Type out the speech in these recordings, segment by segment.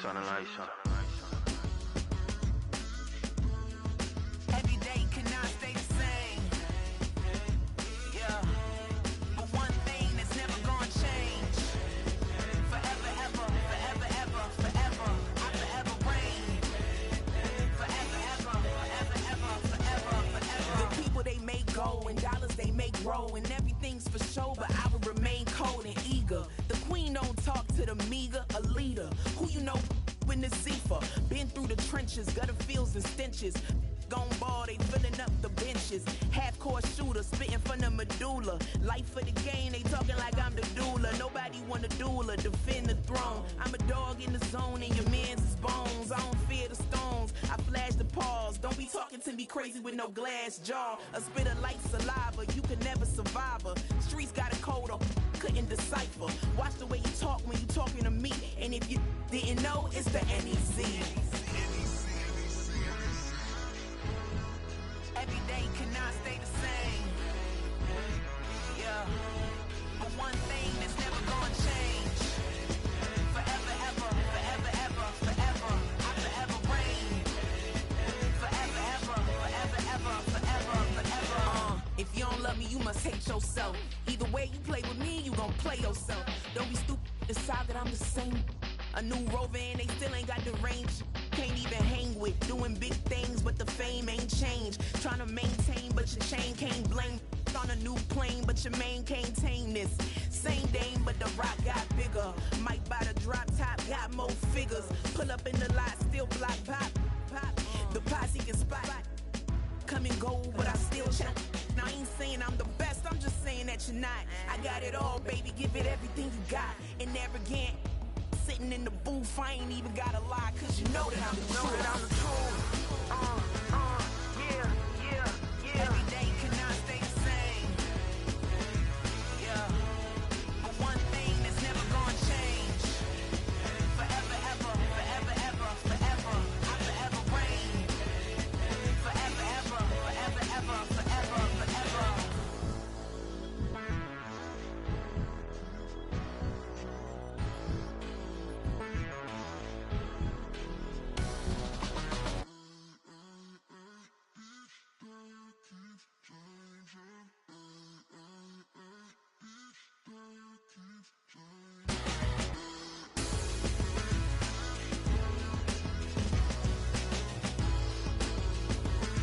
Turn the lights on. Every day cannot stay the same. Yeah. But one thing that's never gonna change. Forever, ever, forever, ever, forever. I forever reign. Forever, ever, forever, ever, forever, forever. The people they make go and dollars they make grow. And everything's for show, but I will remain cold and eager. The queen don't talk to the meager, a leader. Who you know in the Zephyr? Been through the trenches, gutter fields and stenches. Gone ball, they filling up the benches. Half-court shooter, spitting from the medulla. Life for the game, they talking like I'm the doula. Nobody want a doula, defend the throne. I'm a dog in the zone and your man's is bones. I don't fear the stones, I flash the paws. Don't be talking to me crazy with no glass jaw. A spit of light saliva, you can never survive her. Streets got a code up, couldn't decipher. Watch the way you talk when you talking to me. And if you didn't know, it's the NEC. Every day cannot stay the same. Yeah. But one thing that's never gonna change. Forever, ever, forever, ever, forever. I forever reign. Forever, ever, forever, ever, forever, forever. If you don't love me, you must hate yourself. Either way you play with me, you gon' play yourself. Don't be stupid, decide that I'm the same. A new rover and they still ain't got the range. Can't even hang with, doing big things, but the fame ain't changed. Trying to maintain, but your chain can't blame. On a new plane, but your main can't tame this. Same dame, but the rock got bigger. Might buy the drop top, got more figures. Pull up in the lot, still block pop, pop. The posse can spot. Come and go, but I still check. Now I ain't saying I'm the best, I'm just saying that you're not. I got it all, baby, give it everything you got. And arrogant, sitting in the booth, I ain't even gotta lie, cause you know that I'm the truth. Yeah, yeah, yeah. Every day cannot stay the same. Yeah. But one thing that's never gonna change. Forever, ever, forever, ever, forever. I forever reign. Forever, ever, forever, ever, forever, forever.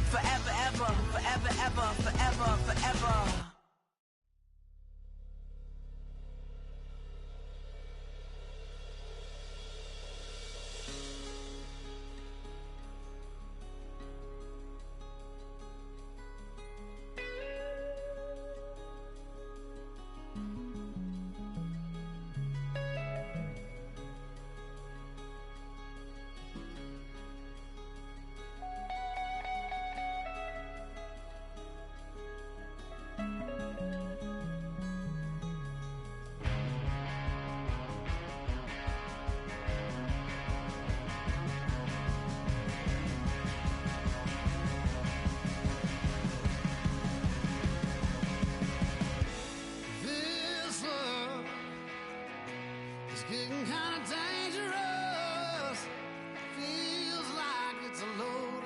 Forever, ever, forever, ever, forever, forever. This love is getting kind of dangerous. Feels like it's a load.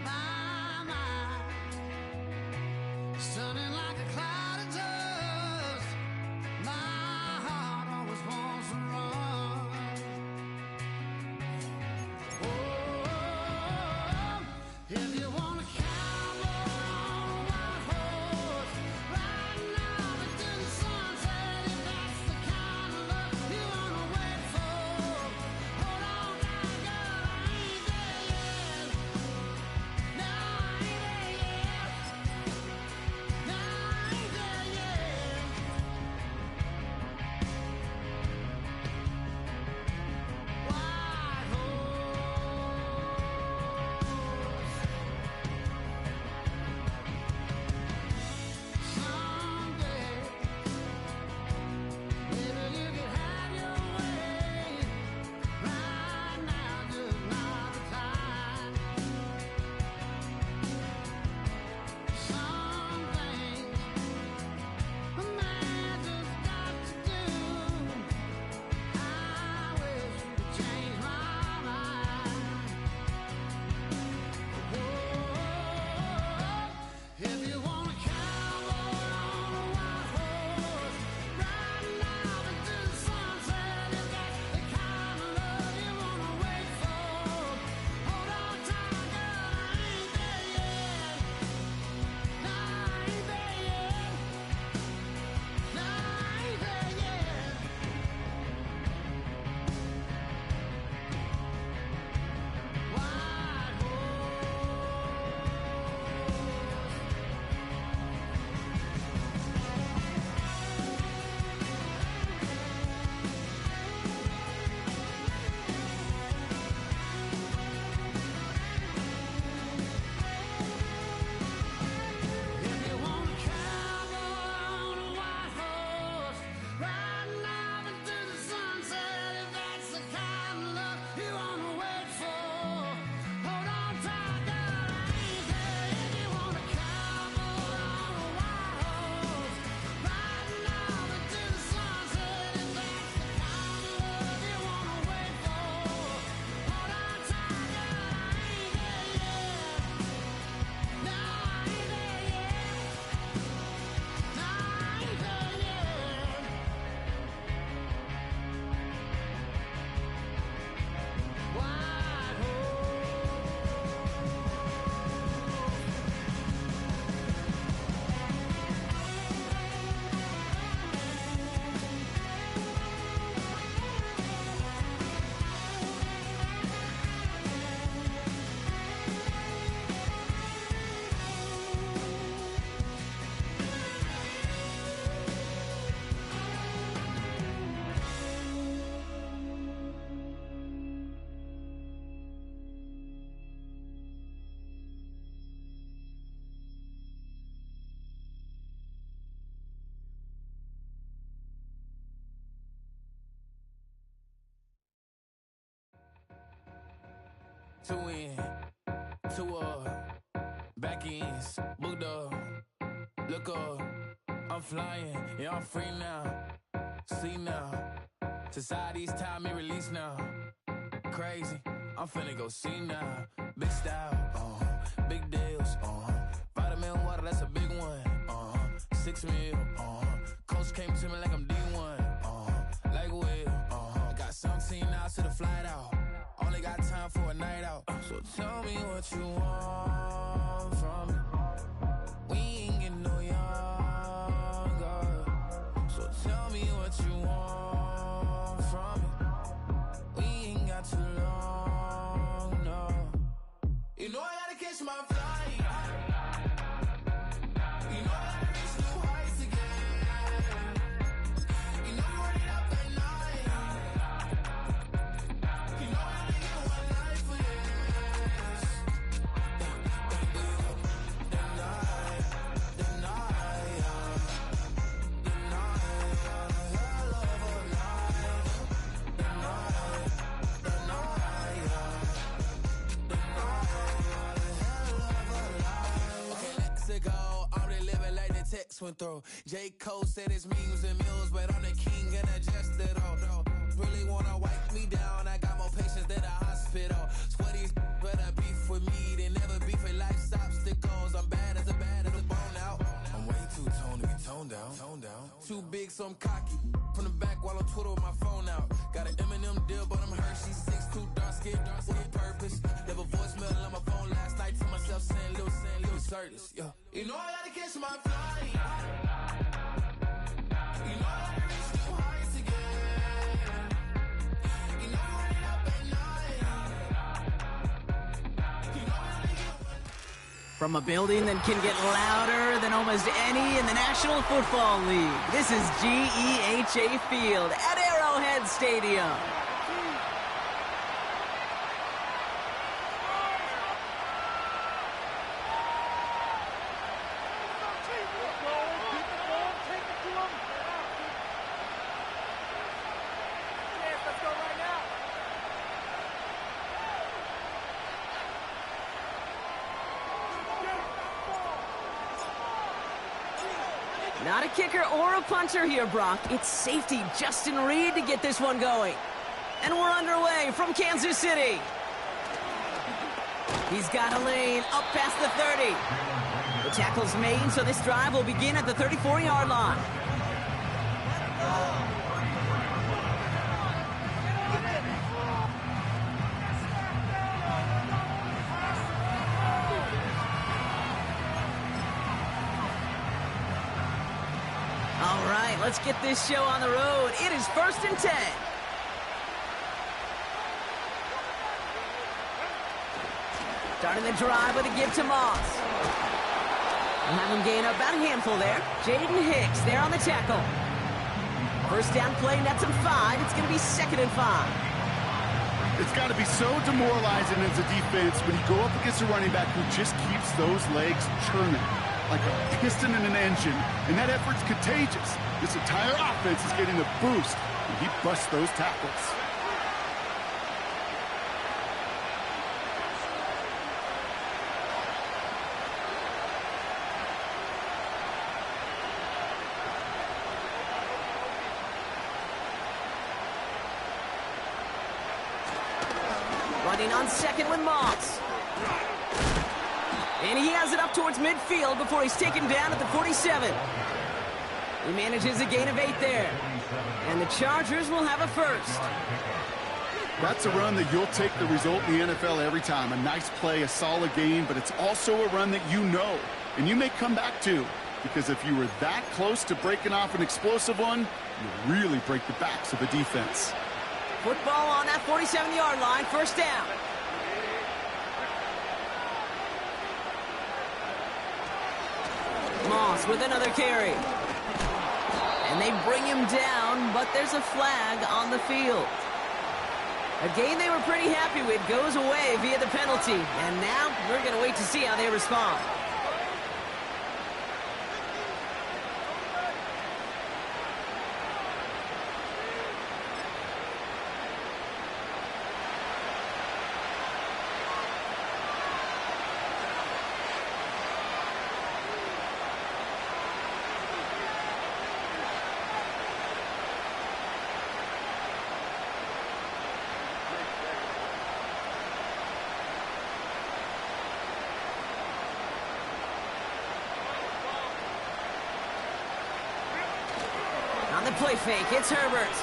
My mind is turning like a cloud of dust. My heart always wants to run. Oh, if you wanna count on a wild horse, right now it's in the sunset. If that's the kind of love you wanna wait for, hold on now, girl, I ain't there yet. No, I ain't there yet. No, two in, two back ends, booked up, look up, I'm flying, yeah, I'm free now, see now, society's time me release now, crazy, I'm finna go see now, big style, big deals, vitamin water, that's a big one, 6 mil, coach came to me like I'm D1, like Will, I got 17 hours to the flight out, only got time for a night out, so tell me what you want from me, we ain't getting no younger, so tell me what you want from me, we ain't got too long, no, you know I gotta catch my flight. Went through. J. Cole said his memes and mills, but I'm the king and adjust it all. Really wanna wipe me down, I got more patience than a hospital. Sweaty better beef with me than never beef with life's obstacles. I'm bad as a bone out. I'm way too toned to be toned down. Too big, so I'm cocky. From the back while I'm Twitter with my phone out. Got an Eminem deal, but I'm Hershey. 6'2", dark skin, with a purpose. Never voicemail on my phone last night to myself saying little Curtis. Yeah. You know I gotta catch my flight. You know I gotta reach new heights again. You know I'm running up at night. You know I gotta get From a building that can get louder than almost any in the National Football League, this is GEHA Field at Arrowhead Stadium. Not a kicker or a punter here, Brock. It's safety Justin Reed to get this one going. And we're underway from Kansas City. He's got a lane up past the 30. The tackle's made, so this drive will begin at the 34-yard line. All right, let's get this show on the road. It is 1st and 10. Starting the drive with a give to Moss. We'll have him gain about a handful there. Jaden Hicks there on the tackle. First down play, nets him 5. It's going to be 2nd and 5. It's got to be so demoralizing as a defense when you go up against a running back who just keeps those legs churning like a piston in an engine, and that effort's contagious. This entire offense is getting a boost, and he busts those tackles. Running on 2nd with Moss. And he has it up towards midfield before he's taken down at the 47. He manages a gain of 8 there. And the Chargers will have a first. That's a run that you'll take the result in the NFL every time. A nice play, a solid game, but it's also a run that you know, and you may come back to. Because if you were that close to breaking off an explosive one, you really break the backs of the defense. Football on that 47-yard line, first down. Moss with another carry. And they bring him down, but there's a flag on the field. A game they were pretty happy with goes away via the penalty. And now we're going to wait to see how they respond. the play fake. It's Herbert.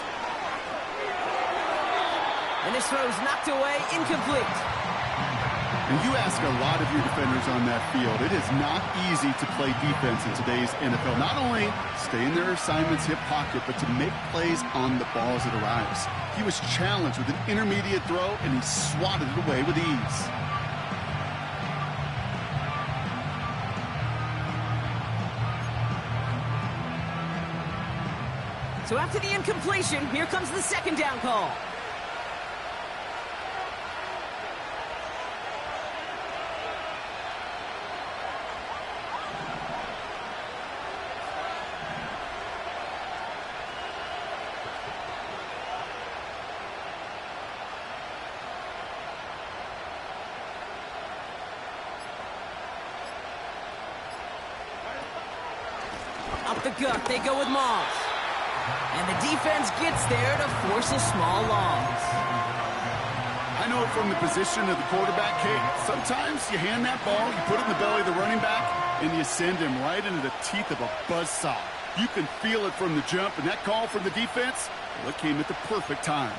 And this throw's knocked away, incomplete. And you ask a lot of your defenders on that field. It is not easy to play defense in today's NFL. Not only stay in their assignment's hip pocket, but to make plays on the ball as it arrives. He was challenged with an intermediate throw, and he swatted it away with ease. So after the incompletion, here comes the second down call. Up the gut, they go with Moss. And the defense gets there to force a small loss. I know it from the position of the quarterback, Kate. Sometimes you hand that ball, you put it in the belly of the running back, and you send him right into the teeth of a buzzsaw. You can feel it from the jump, and that call from the defense, well, it came at the perfect time.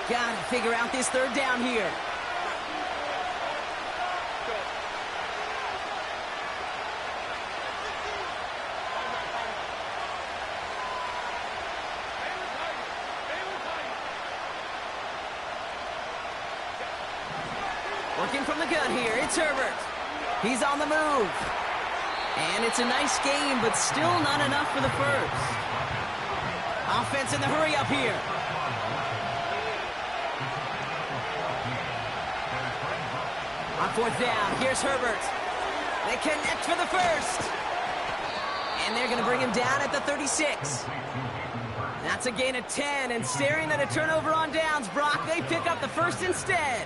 Gotta figure out this third down here. Working from the gun here, it's Herbert. He's on the move. And it's a nice game, but still not enough for the first. Offense in the hurry up here. On fourth down, here's Herbert. They connect for the first. And they're going to bring him down at the 36. That's a gain of 10, and staring at a turnover on downs, Brock, they pick up the first instead.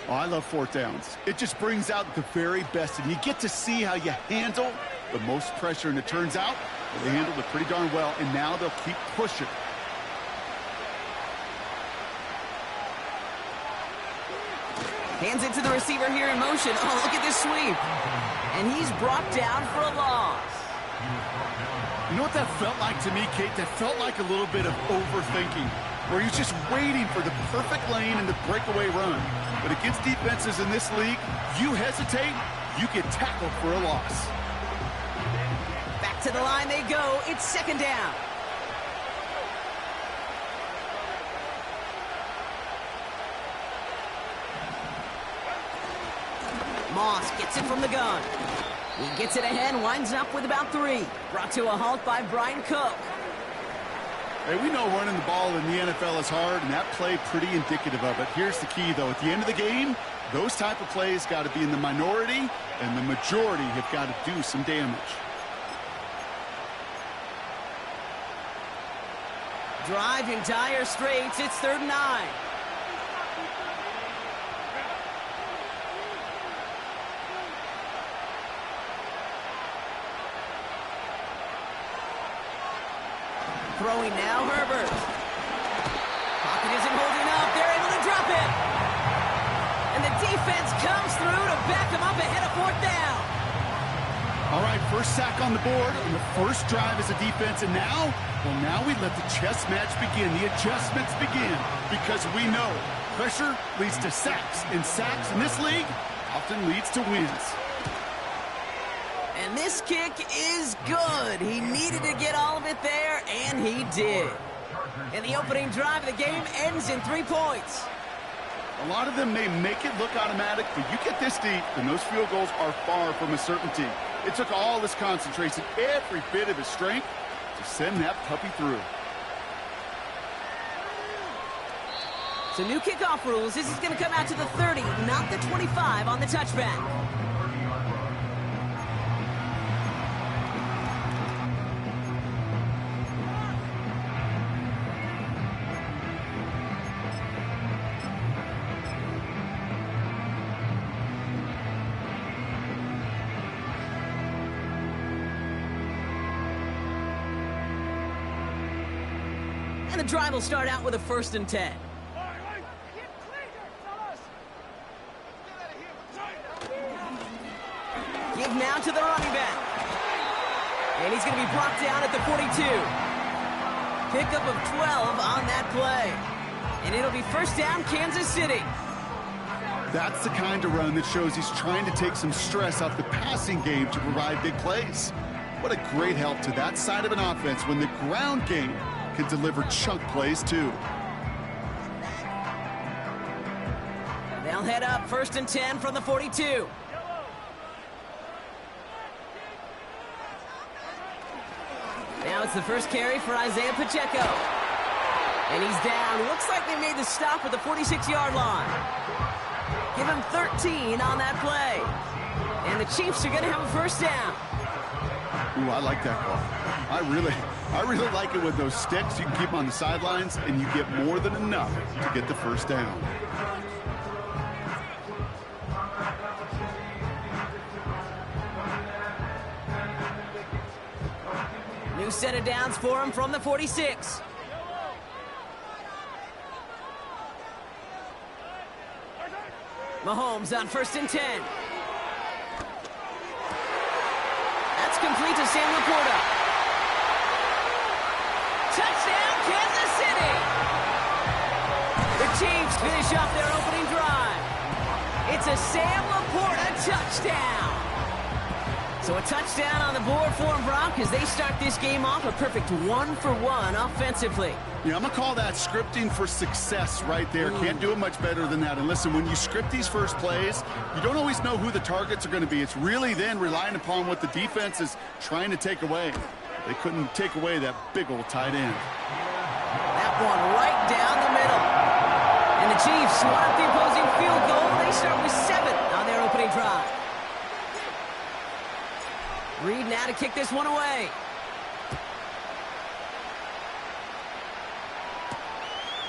Oh, I love fourth downs. It just brings out the very best, and you get to see how you handle the most pressure, and it turns out well, they handled it pretty darn well, and now they'll keep pushing. Hands it to the receiver here in motion. Oh, look at this sweep. And he's brought down for a loss. You know what that felt like to me, Kate? That felt like a little bit of overthinking, where he was just waiting for the perfect lane and the breakaway run. But against defenses in this league, you hesitate, you get tackled for a loss. Back to the line they go. It's second down. Moss gets it from the gun. He gets it ahead, winds up with about 3. Brought to a halt by Brian Cook. Hey, we know running the ball in the NFL is hard, and that play pretty indicative of it. Here's the key, though. At the end of the game, those type of plays got to be in the minority, and the majority have got to do some damage. Drive in dire straits. It's 3rd and 9. Throwing now, Herbert. Pocket isn't holding up. They're able to drop it. And the defense comes through to back him up ahead of 4th down. All right, first sack on the board on the first drive as a defense, and now, well, now we let the chess match begin. The adjustments begin, because we know pressure leads to sacks, and sacks in this league often leads to wins. And this kick is good. He needed to get all of it there, and he did. And the opening drive of the game ends in 3 points. A lot of them may make it look automatic, but you get this deep, and those field goals are far from a certainty. It took all his concentration, every bit of his strength, to send that puppy through. So new kickoff rules. This is going to come out to the 30, not the 25 on the touchback. And the drive will start out with a 1st and 10. Give now to the running back. And he's going to be brought down at the 42. Pickup of 12 on that play. And it'll be first down, Kansas City. That's the kind of run that shows he's trying to take some stress off the passing game to provide big plays. What a great help to that side of an offense when the ground game can deliver chunk plays too. They'll head up first and 10 from the 42. Now it's the first carry for Isaiah Pacheco. And he's down. Looks like they made the stop at the 46-yard line. Give him 13 on that play. And the Chiefs are going to have a first down. Ooh, I like that call. I really like it with those sticks. You can keep them on the sidelines, and you get more than enough to get the first down. New set of downs for him from the 46. Mahomes on first and 10. That's complete to Sam Laporta. Touchdown, Kansas City! The Chiefs finish off their opening drive. It's a Sam Laporta touchdown. So a touchdown on the board for them, Brock, as they start this game off a perfect 1-for-1 offensively. Yeah, I'm going to call that scripting for success right there. Can't do it much better than that. And listen, when you script these first plays, you don't always know who the targets are going to be. It's really then relying upon what the defense is trying to take away. They couldn't take away that big old tight end. That one right down the middle. And the Chiefs want up the opposing field goal. They start with 7 on their opening drive. Reed now to kick this one away.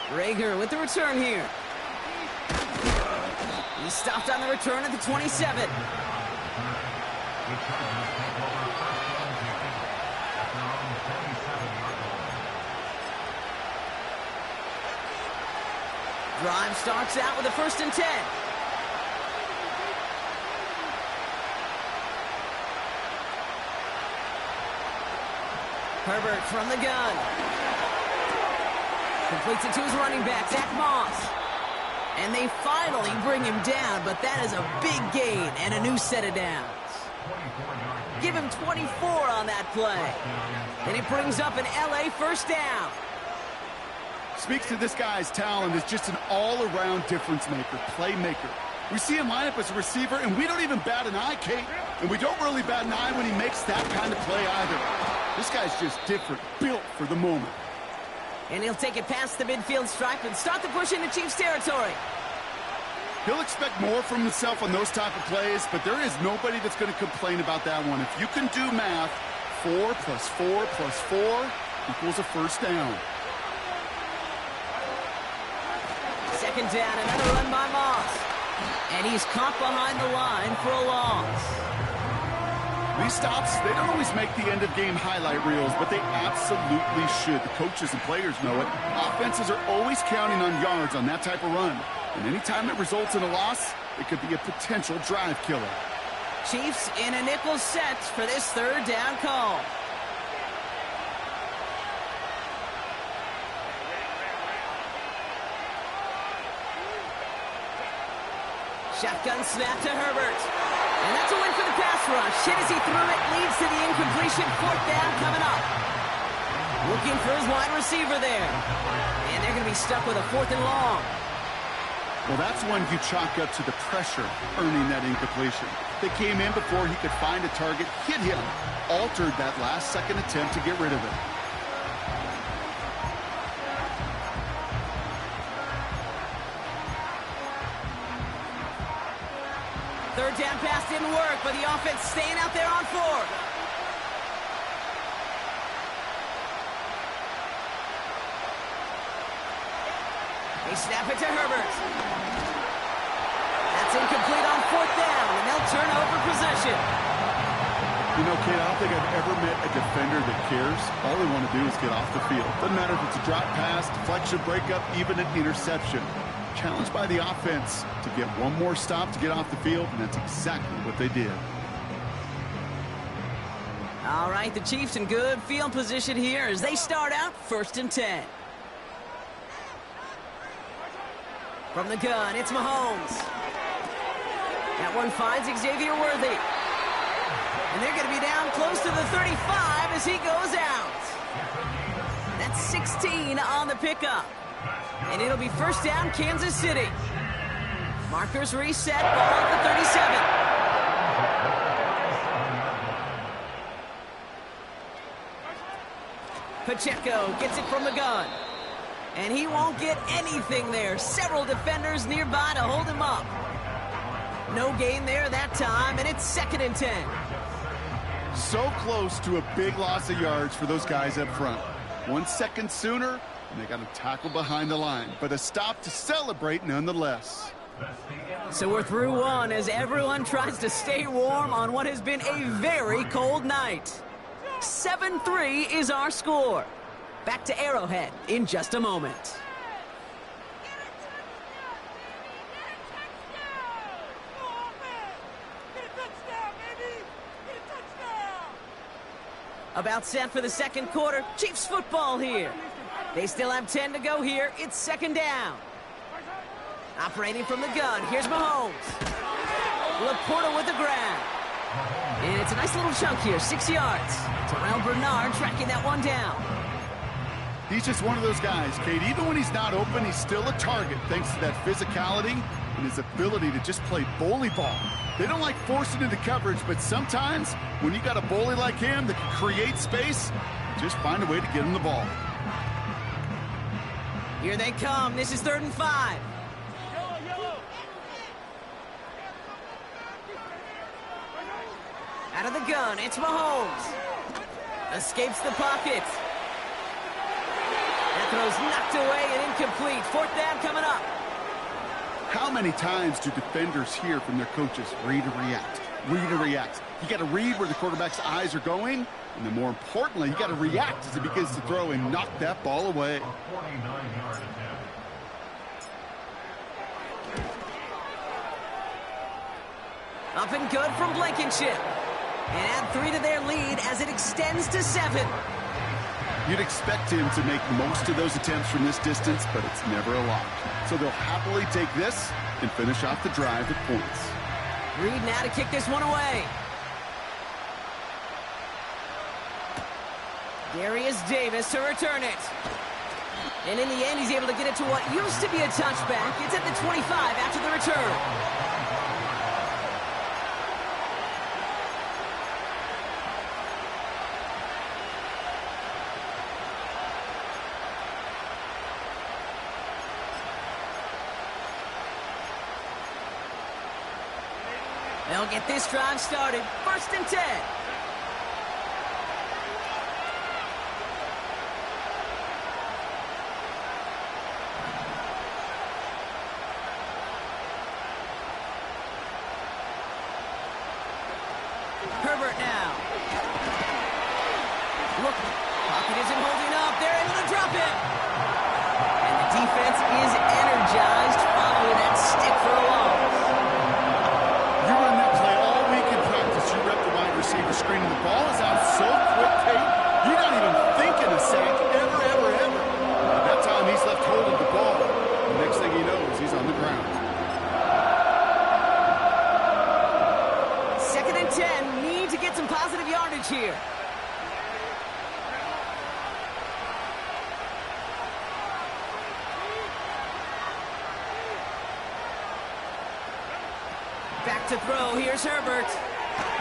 Rager with the return here. He stopped on the return at the 27. Drive starts out with a first and 10. Herbert from the gun. Completes it to his running back, Zach Moss. And they finally bring him down, but that is a big gain and a new set of downs. Give him 24 on that play. And it brings up an LA first down. Speaks to this guy's talent as just an all-around difference maker, playmaker. We see him line up as a receiver, and we don't even bat an eye, Kate. And we don't really bat an eye when he makes that kind of play either. This guy's just different, built for the moment. And he'll take it past the midfield stripe and start the push into Chiefs territory. He'll expect more from himself on those type of plays, but there is nobody that's going to complain about that one. If you can do math, 4 plus 4 plus 4 equals a first down. Second down, another run by Moss. And he's caught behind the line for a loss. These stops, they don't always make the end-of-game highlight reels, but they absolutely should. The coaches and players know it. Offenses are always counting on yards on that type of run. And anytime it results in a loss, it could be a potential drive killer. Chiefs in a nickel set for this third down call. Shotgun snap to Herbert. And that's a win for the pass rush. Hit as he threw it, leads to the incompletion. Fourth down coming up. Looking for his wide receiver there. And they're going to be stuck with a 4th and long. Well, that's one you chalk up to the pressure earning that incompletion. They came in before he could find a target, hit him, altered that last-second attempt to get rid of it. Third down pass didn't work, but the offense staying out there on 4th. They snap it to Herbert. That's incomplete on 4th down, and they'll turn over possession. You know, Kate, I don't think I've ever met a defender that cares. All they want to do is get off the field. Doesn't matter if it's a drop pass, deflection, breakup, even an interception. Challenged by the offense to get one more stop to get off the field, and that's exactly what they did. All right, the Chiefs in good field position here as they start out 1st and 10. From the gun, it's Mahomes. That one finds Xavier Worthy. And they're going to be down close to the 35 as he goes out. That's 16 on the pickup. And it'll be 1st down, Kansas City. Markers reset, ball at the 37. Pacheco gets it from the gun. And he won't get anything there. Several defenders nearby to hold him up. No gain there that time, and it's 2nd and 10. So close to a big loss of yards for those guys up front. 1 second sooner, and they got a tackle behind the line. But a stop to celebrate nonetheless. So we're through one as everyone tries to stay warm on what has been a very cold night. 7-3 is our score. Back to Arrowhead in just a moment. About set for the 2nd quarter. Chiefs football here. They still have 10 to go here. It's 2nd down. Operating from the gun. Here's Mahomes. Laporta with the grab. And it's a nice little chunk here. 6 yards. Terrell Bernard tracking that one down. He's just one of those guys, Kate. Even when he's not open, he's still a target thanks to that physicality and his ability to just play bully ball. They don't like forcing into coverage, but sometimes when you got a bully like him that can create space, just find a way to get him the ball. Here they come. This is 3rd and 5. Out of the gun, it's Mahomes. Escapes the pocket. That throw's knocked away and incomplete. 4th down coming up. How many times do defenders hear from their coaches, read and react, read and react? You got to read where the quarterback's eyes are going, and then more importantly, you got to react as he begins to throw and knock that ball away. Up and good from Blankenship. And add 3 to their lead as it extends to 7. You'd expect him to make most of those attempts from this distance, but it's never a lot. So they'll happily take this and finish off the drive with points. Reed now to kick this one away. Darius Davis to return it. And in the end, he's able to get it to what used to be a touchback. It's at the 25 after the return. They'll get this drive started. 1st and 10. Herbert now. Look, pocket isn't holding up. They're able to drop it. And the defense is energized following that stick for a loss. You run that play all week in practice. You rep the wide receiver screen, and the ball is out so quick, Kate. You're not even thinking a sack ever. By that time, he's left hold of the ball. The next thing he knows, he's on the ground. 2nd and 10. Need to get some positive yardage here. Back to throw. Here's Herbert.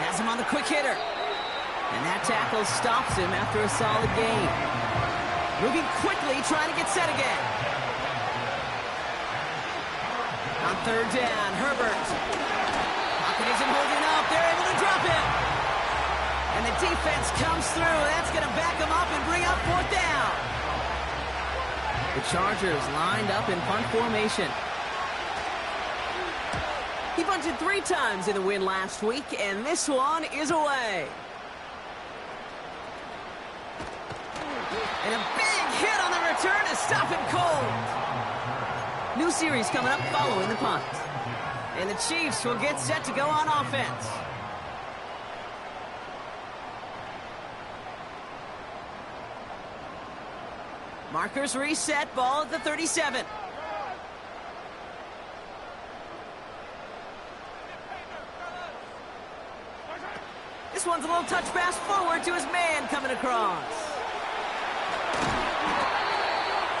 Has him on the quick hitter. And that tackle stops him after a solid gain. Moving quickly, trying to get set again. On 3rd down, Herbert. Pocket isn't holding up. They're able to drop it. And the defense comes through. That's going to back them up and bring up 4th down. The Chargers lined up in punt formation. He bunted 3 times in the win last week, and this one is away. And a big hit on the return to stop him cold. New series coming up following the punt. And the Chiefs will get set to go on offense. Markers reset, ball at the 37. This one's a little touch pass forward to his man coming across.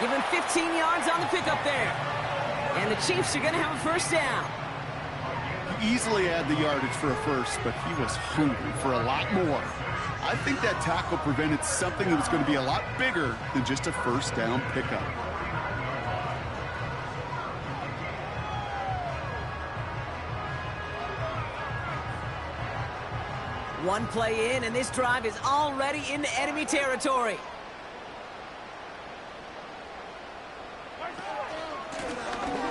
Give him 15 yards on the pickup there. And the Chiefs are going to have a first down. He easily had the yardage for a first, but he was hungry for a lot more. I think that tackle prevented something that was going to be a lot bigger than just a first down pickup. One play in, and this drive is already into enemy territory.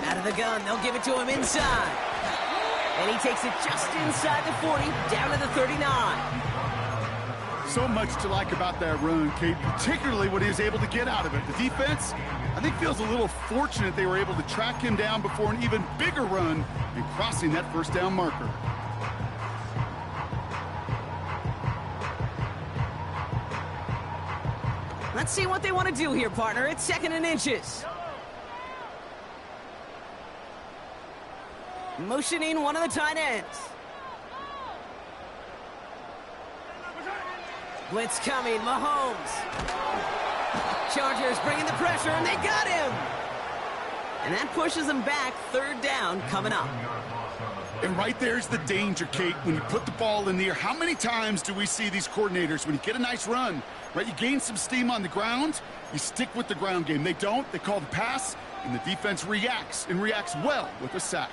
Out of the gun, they'll give it to him inside. And he takes it just inside the 40, down to the 39. So much to like about that run, Kate, particularly what he was able to get out of it. The defense, I think, feels a little fortunate they were able to track him down before an even bigger run and crossing that first down marker. Let's see what they want to do here, partner. It's 2nd and inches. Motioning one of the tight ends. Blitz coming, Mahomes. Chargers bringing the pressure, and they got him. And that pushes them back. 3rd down coming up. And right there's the danger, Kate, when you put the ball in the air. How many times do we see these coordinators, when you get a nice run, right, you gain some steam on the ground, you stick with the ground game. They don't, they call the pass, and the defense reacts, and reacts well with a sack.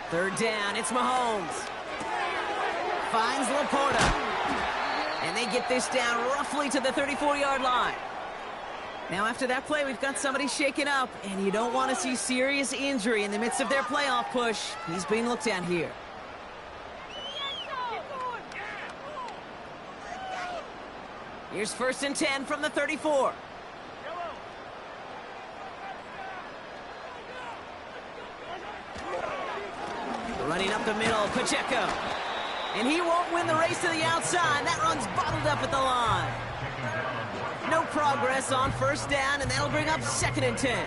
Third down, it's Mahomes. Finds Laporta. And they get this down roughly to the 34-yard line. Now, after that play, we've got somebody shaken up, and you don't want to see serious injury in the midst of their playoff push. He's being looked at here. Here's 1st and 10 from the 34. Running up the middle, Pacheco. And he won't win the race to the outside. That run's bottled up at the line. No progress on 1st down, and that'll bring up 2nd and 10.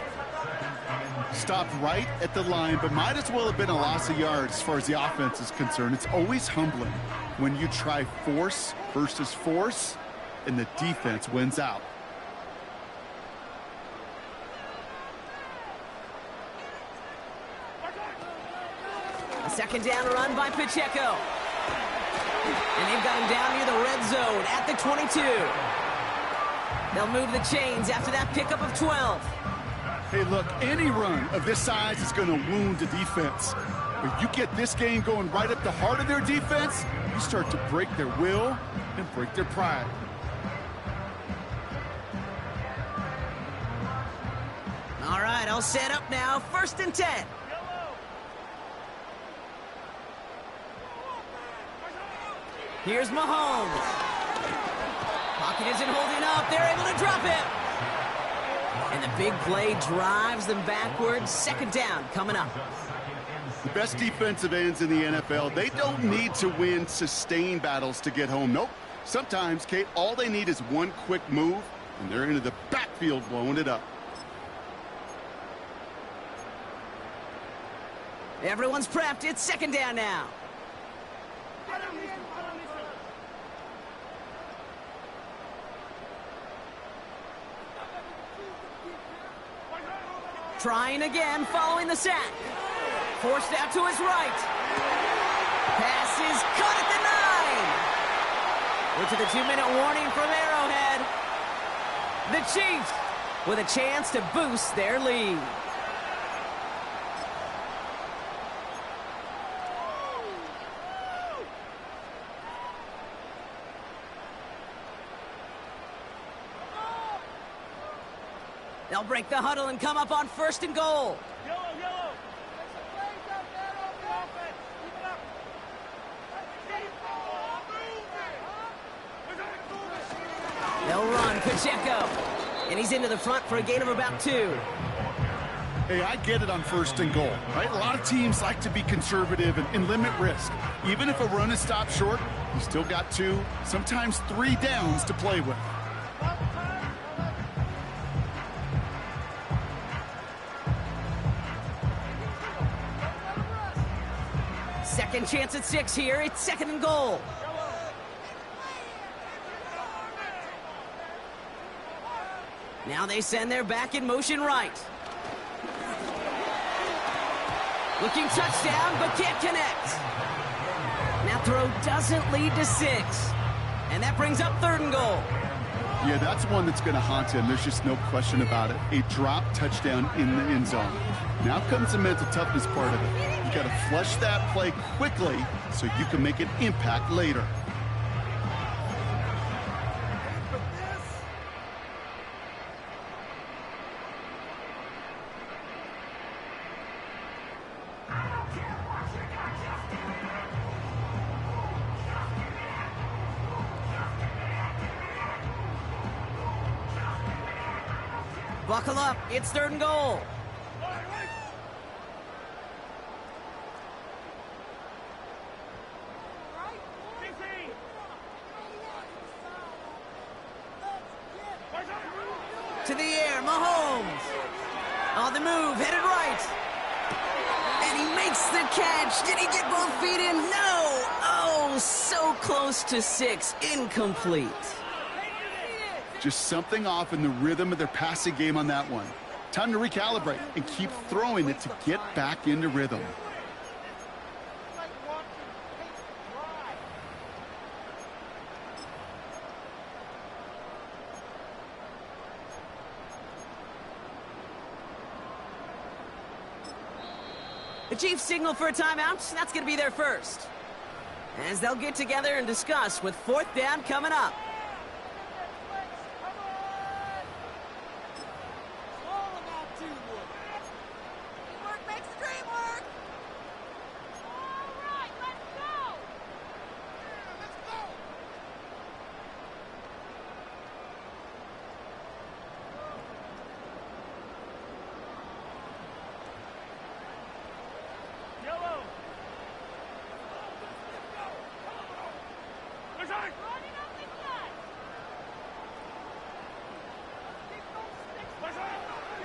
Stopped right at the line, but might as well have been a loss of yards as far as the offense is concerned. It's always humbling when you try force versus force, and the defense wins out. A 2nd down run by Pacheco. And they've got him down near the red zone at the 22. They'll move the chains after that pickup of 12. Hey, look, any run of this size is going to wound the defense. But you get this game going right at the heart of their defense, you start to break their will and break their pride. All right, I'll set up now. 1st and 10. Here's Mahomes. Pocket isn't holding up. They're able to drop him. And the big play drives them backwards. 2nd down coming up. The best defensive ends in the NFL, they don't need to win sustained battles to get home. Nope. Sometimes, Kate, all they need is one quick move, and they're into the backfield blowing it up. Everyone's prepped. It's 2nd down now. Trying again, following the sack. Forced out to his right. Pass is caught at the 9. Into the 2-minute warning from Arrowhead. The Chiefs with a chance to boost their lead. They'll break the huddle and come up on 1st and goal. They'll run, Pacheco. And he's into the front for a gain of about 2. Hey, I get it on 1st and goal, right? A lot of teams like to be conservative and limit risk. Even if a run is stopped short, You still got 2, sometimes 3 downs to play with. Second chance at 6 here. It's 2nd and goal. Now they send their back in motion right. Looking touchdown, but can't connect. That throw doesn't lead to 6. And that brings up 3rd and goal. Yeah, that's one that's going to haunt him. There's just no question about it. A drop touchdown in the end zone. Now comes the mental toughness part of it. You got to flush that play quickly so you can make an impact later. Buckle up. It's 3rd and goal. To the air, Mahomes. On the move, headed right. And he makes the catch. Did he get both feet in? No. Oh, so close to 6. Incomplete. Just something off in the rhythm of their passing game on that one. Time to recalibrate and keep throwing it to get back into rhythm. The Chiefs signal for a timeout. That's going to be their first. As they'll get together and discuss with 4th down coming up.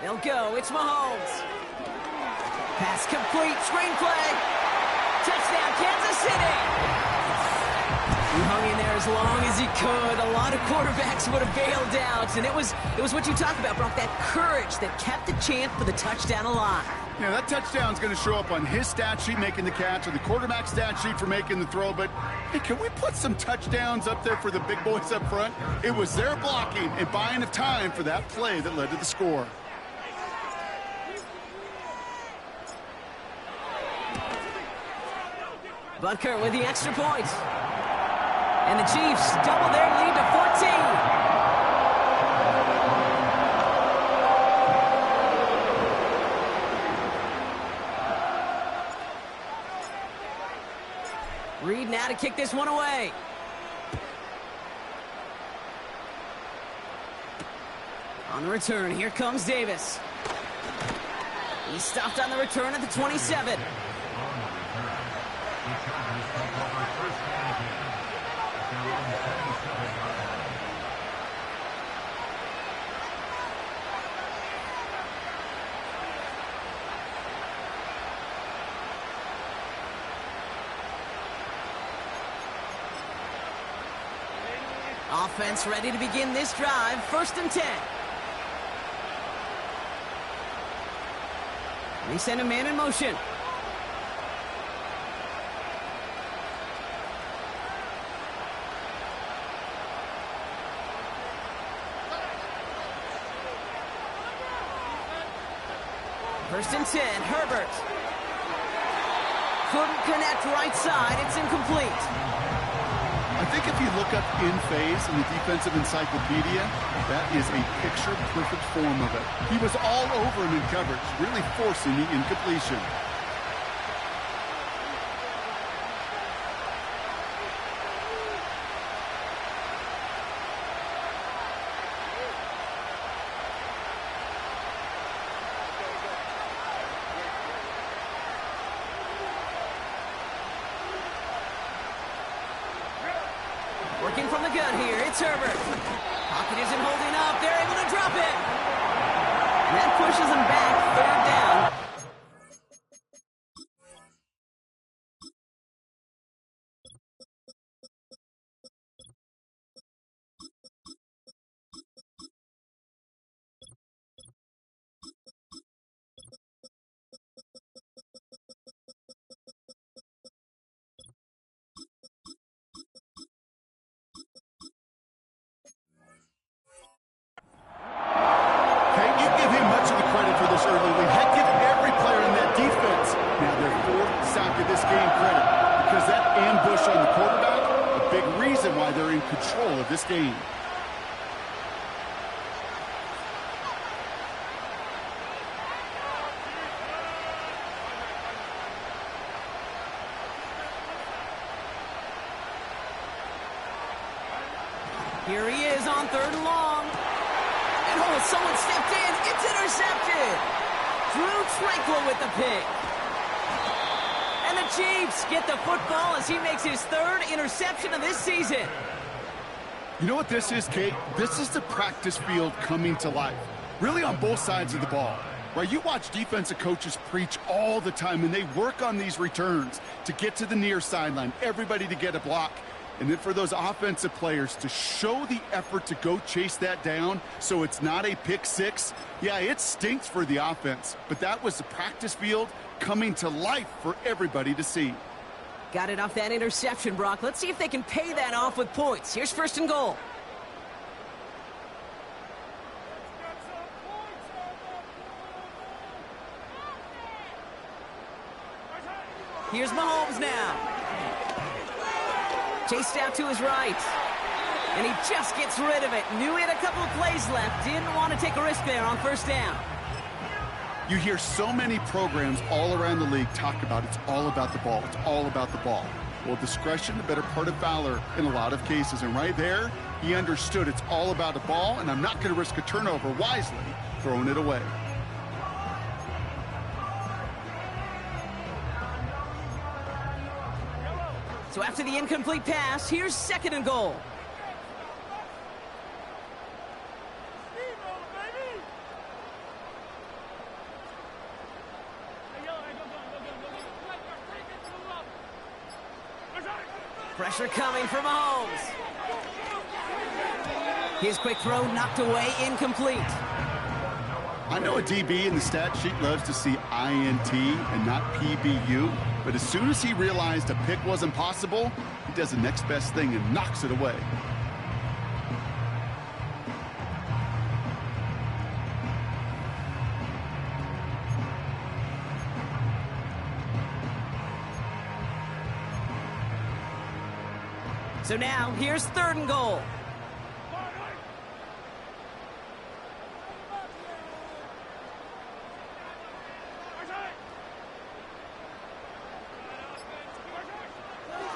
They'll go. It's Mahomes. Pass complete. Screenplay. Touchdown, Kansas City. He hung in there as long as he could. A lot of quarterbacks would have bailed out. And it was what you talked about, Brock, that courage that kept the chance for the touchdown alive. Yeah, that touchdown's going to show up on his stat sheet making the catch or the quarterback stat sheet for making the throw. But, hey, can we put some touchdowns up there for the big boys up front? It was their blocking and buying of time for that play that led to the score. Butker with the extra point. And the Chiefs double their lead to 14. Reed now to kick this one away. On the return, here comes Davis. He stopped on the return at the 27. Offense ready to begin this drive. 1st and 10. They send a man in motion. First and 10, Herbert. Couldn't connect right side. It's incomplete. I think if you look up in phase in the defensive encyclopedia, that is a picture-perfect form of it. He was all over him in coverage, really forcing the incompletion. the gun here. It's Herbert. Pocket isn't holding up. They're able to drop it. And that pushes them back. Third down. Can't you give him much of the credit for this early lead? Heck, give every player in that defense now their fourth sack of this game credit, because that ambush on the quarterback, a big reason why they're in control of this game. Here he is on third and long. And oh, someone stepped in. It's intercepted. Drew Tranquil with the pick. And the Chiefs get the football as he makes his third interception of this season. You know what this is, Kate? This is the practice field coming to life. Really on both sides of the ball. Right, you watch defensive coaches preach all the time, and they work on these returns to get to the near sideline, everybody to get a block. And then for those offensive players to show the effort to go chase that down so it's not a pick six, yeah, it stinks for the offense. But that was the practice field coming to life for everybody to see. Got it off that interception, Brock. Let's see if they can pay that off with points. Here's first and goal. Here's Mahomes now. Chased out to his right. And he just gets rid of it. Knew he had a couple of plays left. Didn't want to take a risk there on first down. You hear so many programs all around the league talk about it's all about the ball. It's all about the ball. Well, discretion, the better part of valor in a lot of cases. And right there, he understood it's all about the ball, and I'm not going to risk a turnover, wisely throwing it away. So after the incomplete pass, here's second and goal. Pressure coming from Mahomes. His quick throw knocked away, incomplete. I know a DB in the stat sheet loves to see INT and not PBU, but as soon as he realized a pick wasn't possible, he does the next best thing and knocks it away. So now, here's third and goal.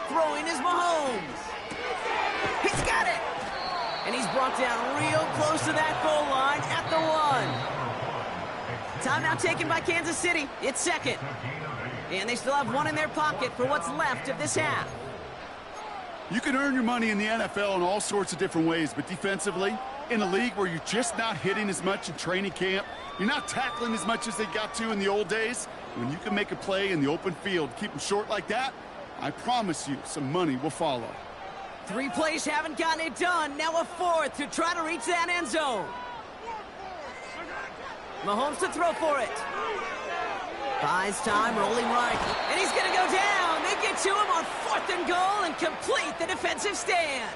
Throwing is Mahomes. He's got it. And he's brought down real close to that goal line at the one. Timeout taken by Kansas City. It's second. And they still have one in their pocket for what's left of this half. You can earn your money in the NFL in all sorts of different ways, but defensively, in a league where you're just not hitting as much in training camp, you're not tackling as much as they got to in the old days, when you can make a play in the open field, keep them short like that, I promise you some money will follow. 3 plays haven't gotten it done. Now a fourth to try to reach that end zone. Mahomes to throw for it. Buys time, rolling right. And he's going to go down. They get to him on 4th and goal and complete the defensive stand.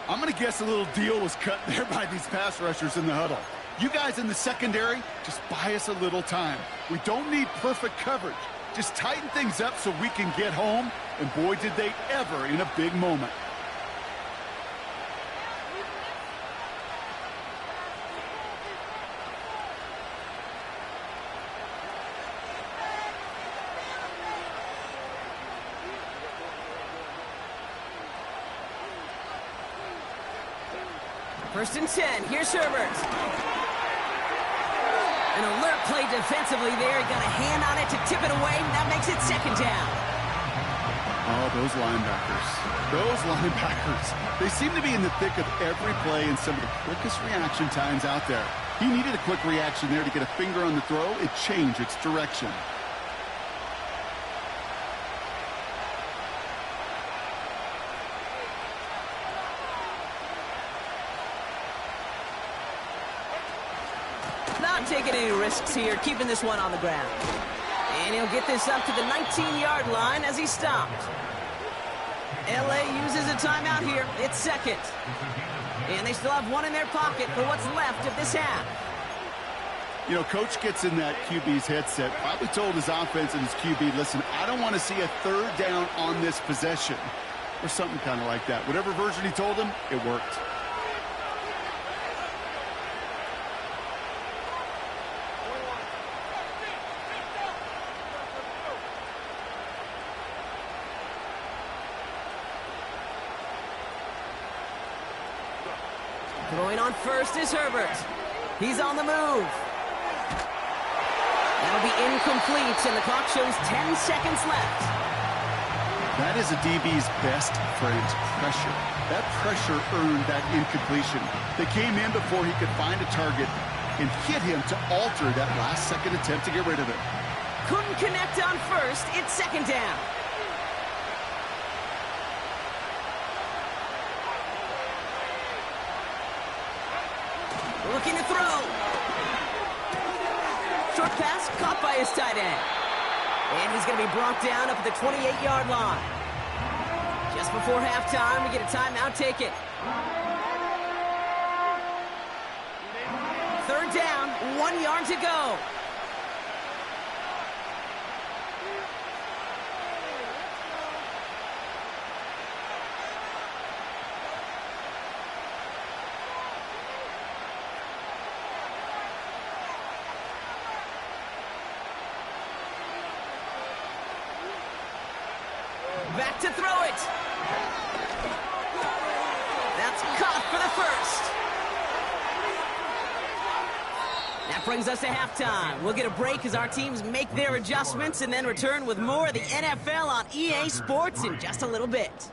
I'm going to guess a little deal was cut there by these pass rushers in the huddle. You guys in the secondary, just buy us a little time. We don't need perfect coverage. Just tighten things up so we can get home. And boy, did they ever in a big moment. First and 10. Here's Herbert. An alert play defensively there. He got a hand on it to tip it away, and that makes it second down. Oh, those linebackers. Those linebackers. They seem to be in the thick of every play and some of the quickest reaction times out there. He needed a quick reaction there to get a finger on the throw. It changed its direction. Not taking any risks here, keeping this one on the ground. And he'll get this up to the 19-yard line as he stopped. LA uses a timeout here. It's second. And they still have one in their pocket for what's left of this half. You know, coach gets in that QB's headset, probably told his offense and his QB, listen, I don't want to see a third down on this possession. Or something kind of like that. Whatever version he told him, it worked. Throwing on first is Herbert. He's on the move. That'll be incomplete, and the clock shows 10 seconds left. That is a DB's best friend, pressure. That pressure earned that incompletion. They came in before he could find a target and hit him to alter that last-second attempt to get rid of it. Couldn't connect on first. It's second down. Looking to throw. Short pass caught by his tight end. And he's going to be brought down up at the 28-yard line. Just before halftime, we get a timeout taken. Third down, 1 yard to go. Back to throw it. That's caught for the first. That brings us to halftime. We'll get a break as our teams make their adjustments and then return with more of the NFL on EA Sports in just a little bit.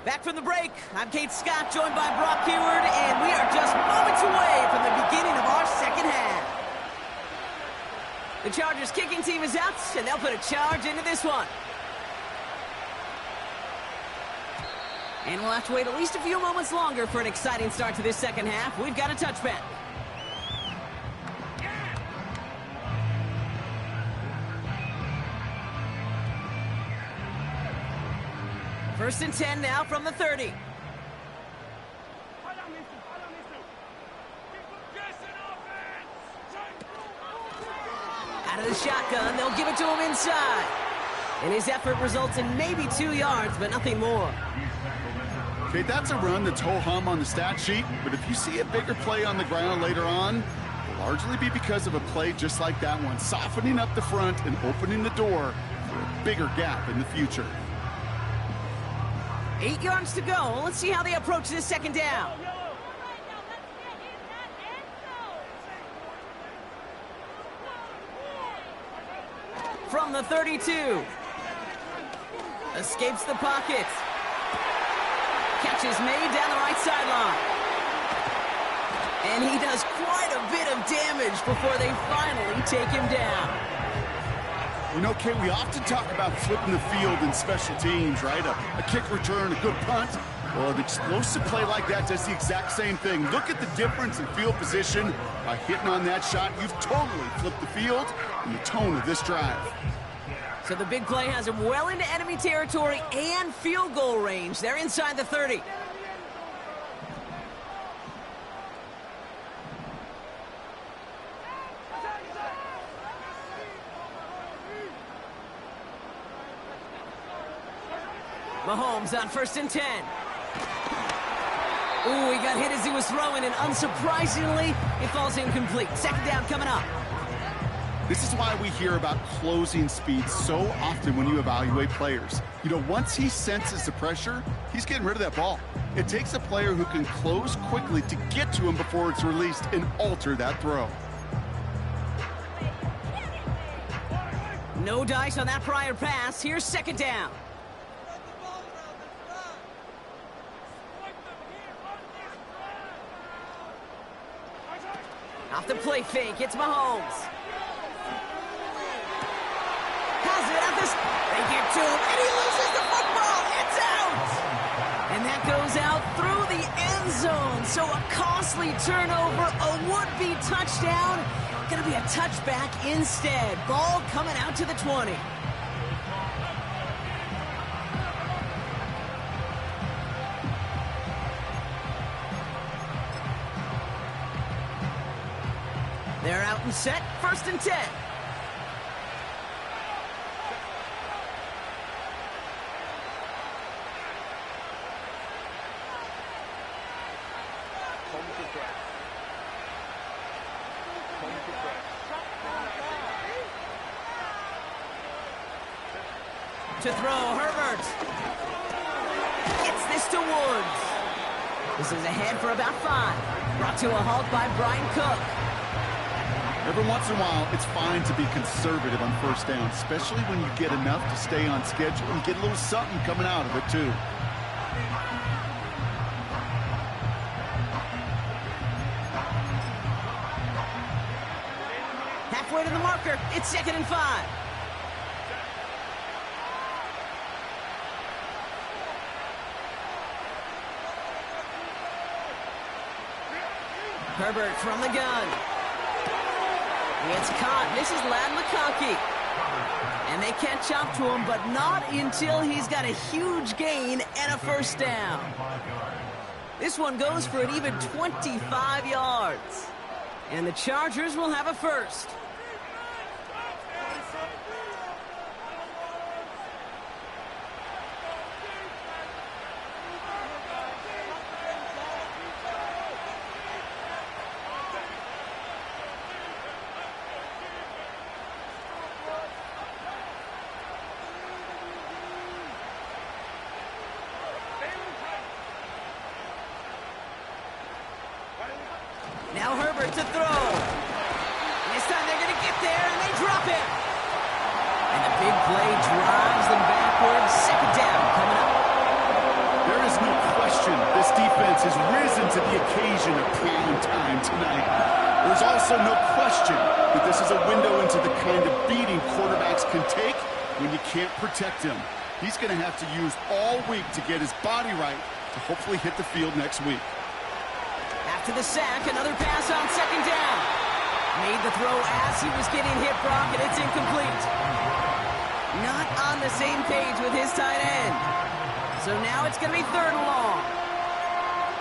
Back from the break, I'm Kate Scott, joined by Brock Heward, and we are just moments away from the beginning of our second half. The Chargers kicking team is out, and they'll put a charge into this one. And we'll have to wait at least a few moments longer for an exciting start to this second half. We've got a touchback. First and 10 now from the 30. Out of the shotgun, they'll give it to him inside. And his effort results in maybe 2 yards, but nothing more. Okay, that's a run that's ho-hum on the stat sheet, but if you see a bigger play on the ground later on, it'll largely be because of a play just like that one, softening up the front and opening the door for a bigger gap in the future. 8 yards to go. Let's see how they approach this second down. From the 32. Escapes the pocket. Catch is made down the right sideline. And he does quite a bit of damage before they finally take him down. You know, Kate, we often talk about flipping the field in special teams, right? A kick return, a good punt. Well, an explosive play like that does the exact same thing. Look at the difference in field position. By hitting on that shot, you've totally flipped the field and the tone of this drive. So the big play has him well into enemy territory and field goal range. They're inside the 30. Mahomes on first and 10. Ooh, he got hit as he was throwing, and unsurprisingly, it falls incomplete. Second down coming up. This is why we hear about closing speed so often when you evaluate players. You know, once he senses the pressure, he's getting rid of that ball. It takes a player who can close quickly to get to him before it's released and alter that throw. No dice on that prior pass. Here's second down. Off the play fake, it's Mahomes. Has it at this. They get to him, and he loses the football. It's out! And that goes out through the end zone. So a costly turnover, a would-be touchdown. Gonna be a touchback instead. Ball coming out to the 20. They're out and set, 1st and 10. To throw, Herbert. Gets this to Woods. This is ahead for about 5. Brought to a halt by Brian Cook. Every once in a while, it's fine to be conservative on 1st down, especially when you get enough to stay on schedule and get a little something coming out of it, too. Halfway to the marker. It's 2nd and 5. Herbert from the gun. It's caught. This is Lad McConkey. And they catch up to him, but not until he's got a huge gain and a 1st down. This one goes for an even 25 yards. And the Chargers will have a 1st. Now Herbert to throw. This time they're going to get there, and they drop him. And the big play drives them backwards. 2nd down coming up. There is no question this defense has risen to the occasion of prime time tonight. There's also no question that this is a window into the kind of beating quarterbacks can take when you can't protect him. He's going to have to use all week to get his body right to hopefully hit the field next week. After the sack, another pass on 2nd down. Made the throw as he was getting hit, Brock, and it's incomplete. Not on the same page with his tight end. So now it's going to be 3rd and long.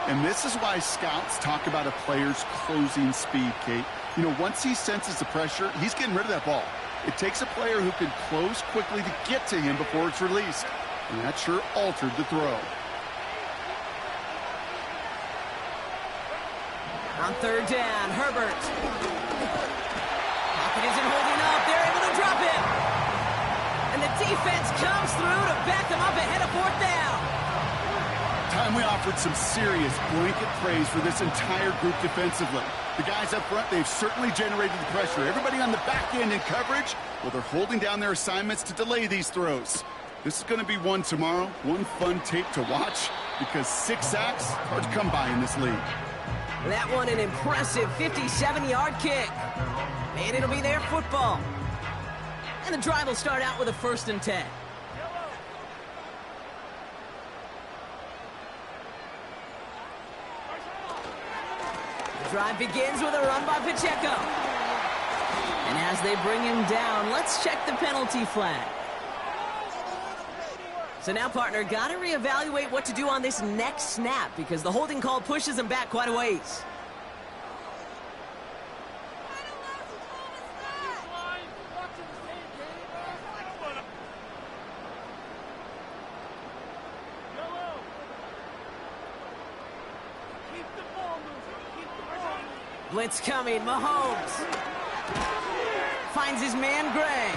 And this is why scouts talk about a player's closing speed, Kate. You know, once he senses the pressure, he's getting rid of that ball. It takes a player who can close quickly to get to him before it's released. And that sure altered the throw. On 3rd down, Herbert. Pocket isn't holding up. They're able to drop him. And the defense comes through to back them up ahead of 4th down. Time we offered some serious blanket praise for this entire group defensively. The guys up front, they've certainly generated the pressure. Everybody on the back end in coverage, well, they're holding down their assignments to delay these throws. This is going to be one tomorrow, one fun tape to watch, because 6 sacks, hard to come by in this league. That one an impressive 57-yard kick. And it'll be their football. And the drive will start out with a 1st and 10. The drive begins with a run by Pacheco. And as they bring him down, let's check the penalty flag. So now, partner, got to reevaluate what to do on this next snap because the holding call pushes him back quite a ways. Blitz coming, Mahomes. Finds his man, Gray.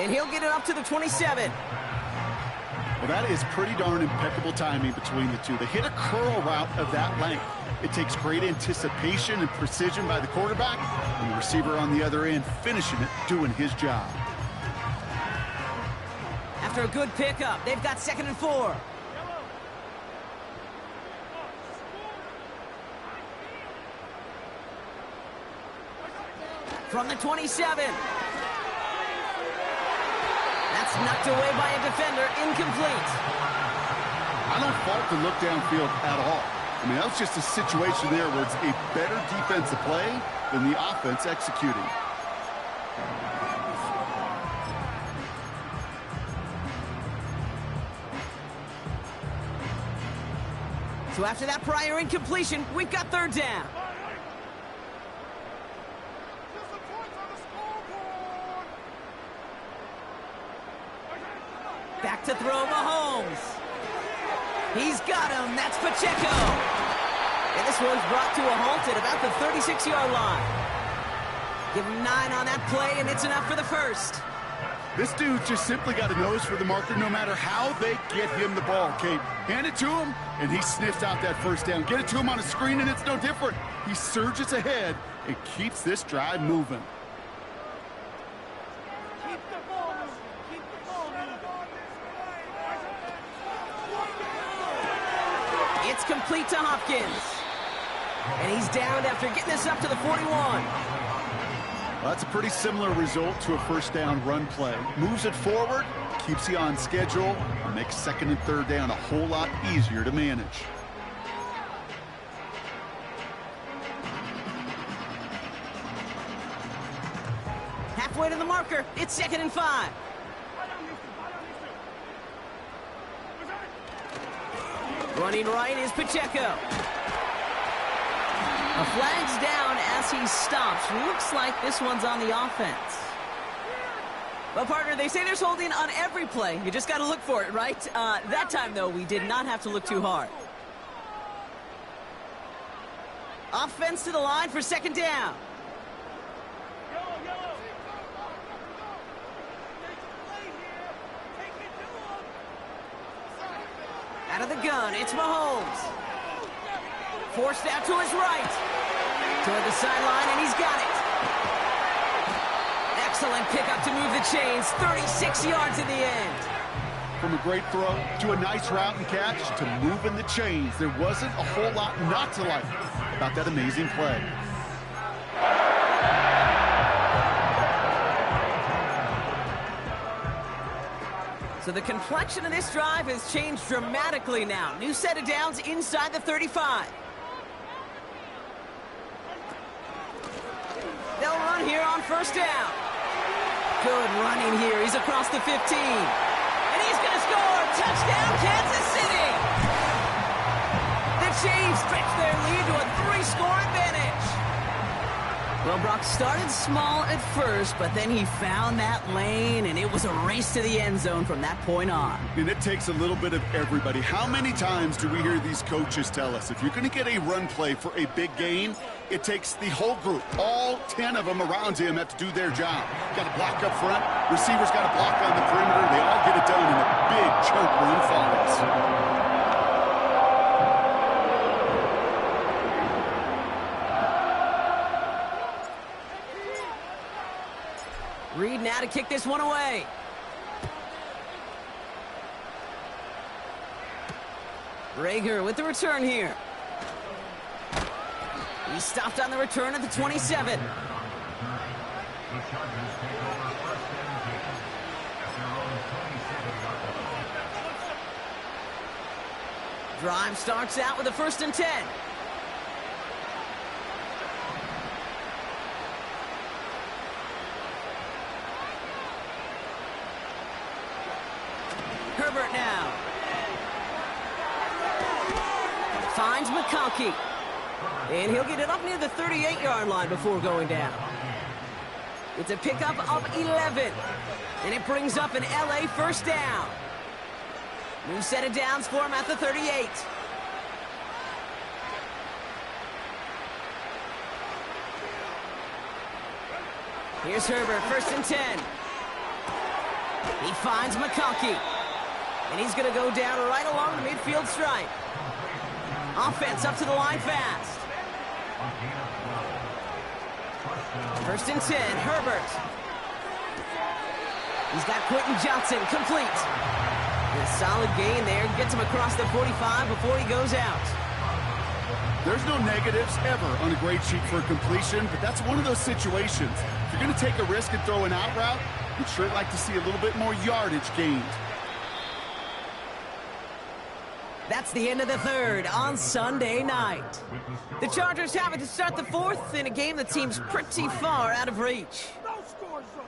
And he'll get it up to the 27. Well, that is pretty darn impeccable timing between the two. They hit a curl route of that length. It takes great anticipation and precision by the quarterback, and the receiver on the other end finishing it, doing his job. After a good pickup, they've got 2nd and 4. From the 27. That's knocked away by a defender, incomplete. I don't fault the look downfield at all. I mean, that was just a situation there where it's a better defensive play than the offense executing. So after that prior incompletion, we've got 3rd down. Back to throw, Mahomes. He's got him. That's Pacheco. And this one's brought to a halt at about the 36-yard line. Give him 9 on that play, and it's enough for the first. This dude just simply got a nose for the marker no matter how they get him the ball, Kate. Hand it to him, and he sniffs out that first down. Get it to him on a screen, and it's no different. He surges ahead and keeps this drive moving. It's complete to Hopkins. And he's downed after getting this up to the 41. Well, that's a pretty similar result to a first down run play. Moves it forward, keeps you on schedule, and makes 2nd and 3rd down a whole lot easier to manage. Halfway to the marker, it's 2nd and 5. Running right is Pacheco. A flag's down as he stops. Looks like this one's on the offense. But, partner, they say there's holding on every play. You just got to look for it, right? That time, though, we did not have to look too hard. Offense to the line for 2nd down. Out of the gun, it's Mahomes. Forced out to his right. Toward the sideline, and he's got it. Excellent pickup to move the chains. 36 yards in the end. From a great throw to a nice route and catch to moving the chains, there wasn't a whole lot not to like about that amazing play. So the complexion of this drive has changed dramatically now. New set of downs inside the 35. They'll run here on 1st down. Good running here. He's across the 15. And he's going to score. Touchdown, Kansas City. The Chiefs stretch their lead to a 3-score advantage. Well, Brock started small at first, but then he found that lane, and it was a race to the end zone from that point on. And it takes a little bit of everybody. How many times do we hear these coaches tell us, if you're going to get a run play for a big gain, it takes the whole group. All 10 of them around him have to do their job. Got to block up front. Receivers got to block on the perimeter. They all get it done, and a big chunk run follows. Reed now to kick this one away. Rager with the return here. He stopped on the return at the 27. Drive starts out with a 1st and 10. Herbert now. Finds McConkey. And he'll get it up near the 38-yard line before going down. It's a pickup of 11. And it brings up an LA 1st down. New set of downs for him at the 38. Here's Herbert, 1st and 10. He finds McConkey. And he's going to go down right along the midfield stripe. Offense up to the line fast. 1st and 10, Herbert. He's got Quentin Johnson, complete. And a solid gain there, gets him across the 45 before he goes out. There's no negatives ever on a grade sheet for a completion, but that's one of those situations. If you're going to take a risk and throw an out route, you'd sure like to see a little bit more yardage gained. That's the end of the 3rd on Sunday night. The Chargers have it to start the 4th in a game that seems pretty far out of reach. No score zone.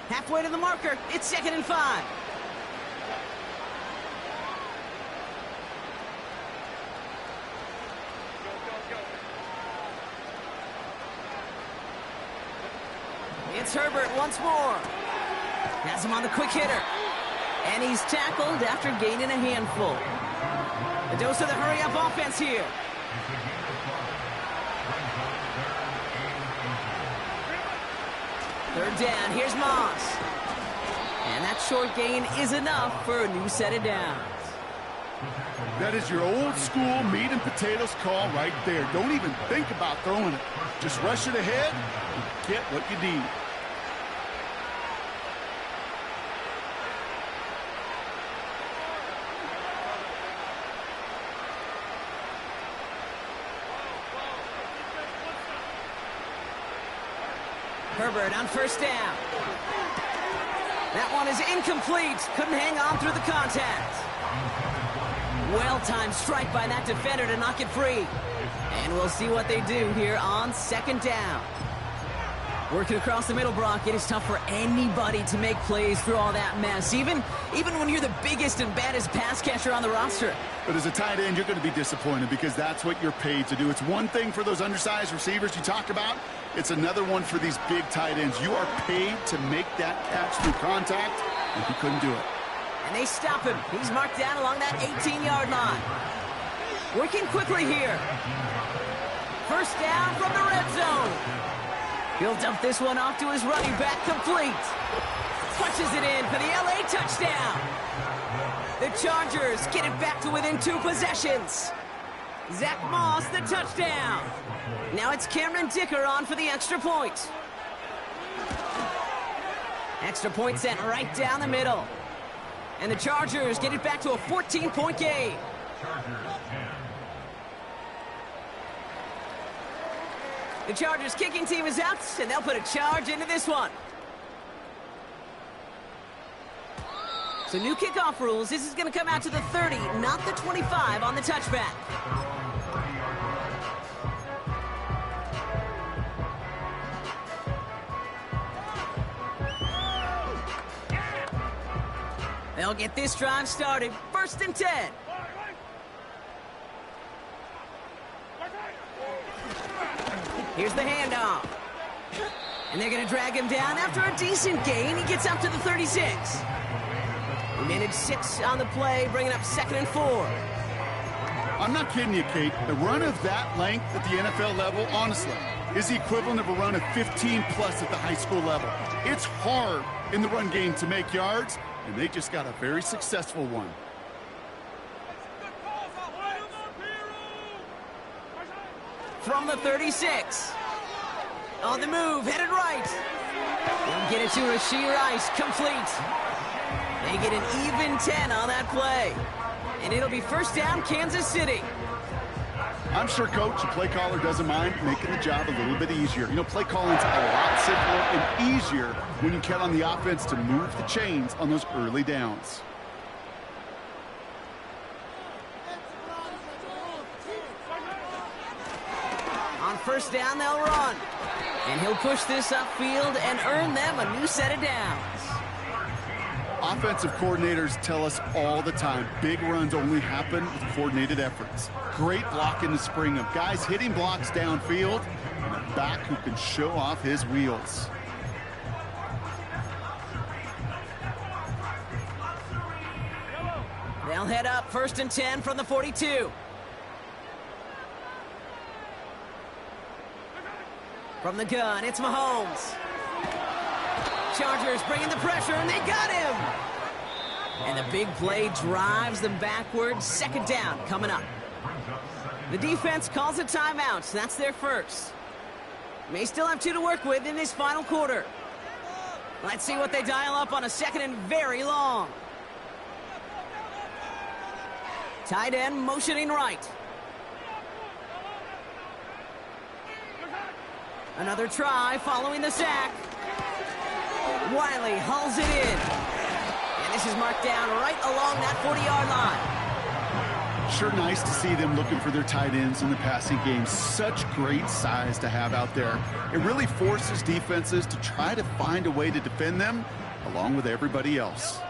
Halfway to the marker, it's 2nd and 5. It's Herbert once more. Has him on the quick hitter. And he's tackled after gaining a handful. A dose of the hurry-up offense here. Third down, here's Moss. And that short gain is enough for a new set of downs. That is your old school meat and potatoes call right there. Don't even think about throwing it. Just rush it ahead and get what you need. Herbert on 1st down. That one is incomplete. Couldn't hang on through the contact. Well-timed strike by that defender to knock it free. And we'll see what they do here on 2nd down. Working across the middle, Brock, it is tough for anybody to make plays through all that mess, even when you're the biggest and baddest pass catcher on the roster. But as a tight end, you're going to be disappointed because that's what you're paid to do. It's one thing for those undersized receivers you talk about. It's another one for these big tight ends. You are paid to make that catch through contact, and he couldn't do it. And they stop him. He's marked down along that 18-yard line. Working quickly here. 1st down from the red zone. He'll dump this one off to his running back, complete. Punches it in for the LA touchdown. The Chargers get it back to within 2 possessions. Zach Moss, the touchdown. Now it's Cameron Dicker on for the extra point. Extra point sent right down the middle. And the Chargers get it back to a 14-point game. The Chargers kicking team is out, and they'll put a charge into this one. So new kickoff rules. This is going to come out to the 30, not the 25 on the touchback. They'll get this drive started. 1st and 10. Here's the handoff. And they're going to drag him down after a decent gain. He gets up to the 36. We managed 6 on the play, bringing up 2nd and 4. I'm not kidding you, Kate. The run of that length at the NFL level, honestly, is the equivalent of a run of 15-plus at the high school level. It's hard in the run game to make yards, and they just got a very successful one. From the 36. On the move, headed right. They'll get it to Rashee Rice, complete. They get an even 10 on that play. And it'll be 1st down, Kansas City. I'm sure Coach, the play caller, doesn't mind making the job a little bit easier. You know, play calling's a lot simpler and easier when you count on the offense to move the chains on those early downs. On 1st down, they'll run. And he'll push this upfield and earn them a new set of downs. Offensive coordinators tell us all the time, big runs only happen with coordinated efforts. Great blocking to spring them. Guys hitting blocks downfield, and a back who can show off his wheels. They'll head up 1st and 10 from the 42. From the gun, it's Mahomes. Chargers bringing the pressure, and they got him! And the big play drives them backwards. 2nd down coming up. The defense calls a timeout, so that's their first. May still have 2 to work with in this final quarter. Let's see what they dial up on a 2nd and very long. Tight end motioning right. Another try following the sack. Wiley hauls it in. And this is marked down right along that 40-yard line. Sure nice to see them looking for their tight ends in the passing game. Such great size to have out there. It really forces defenses to try to find a way to defend them along with everybody else.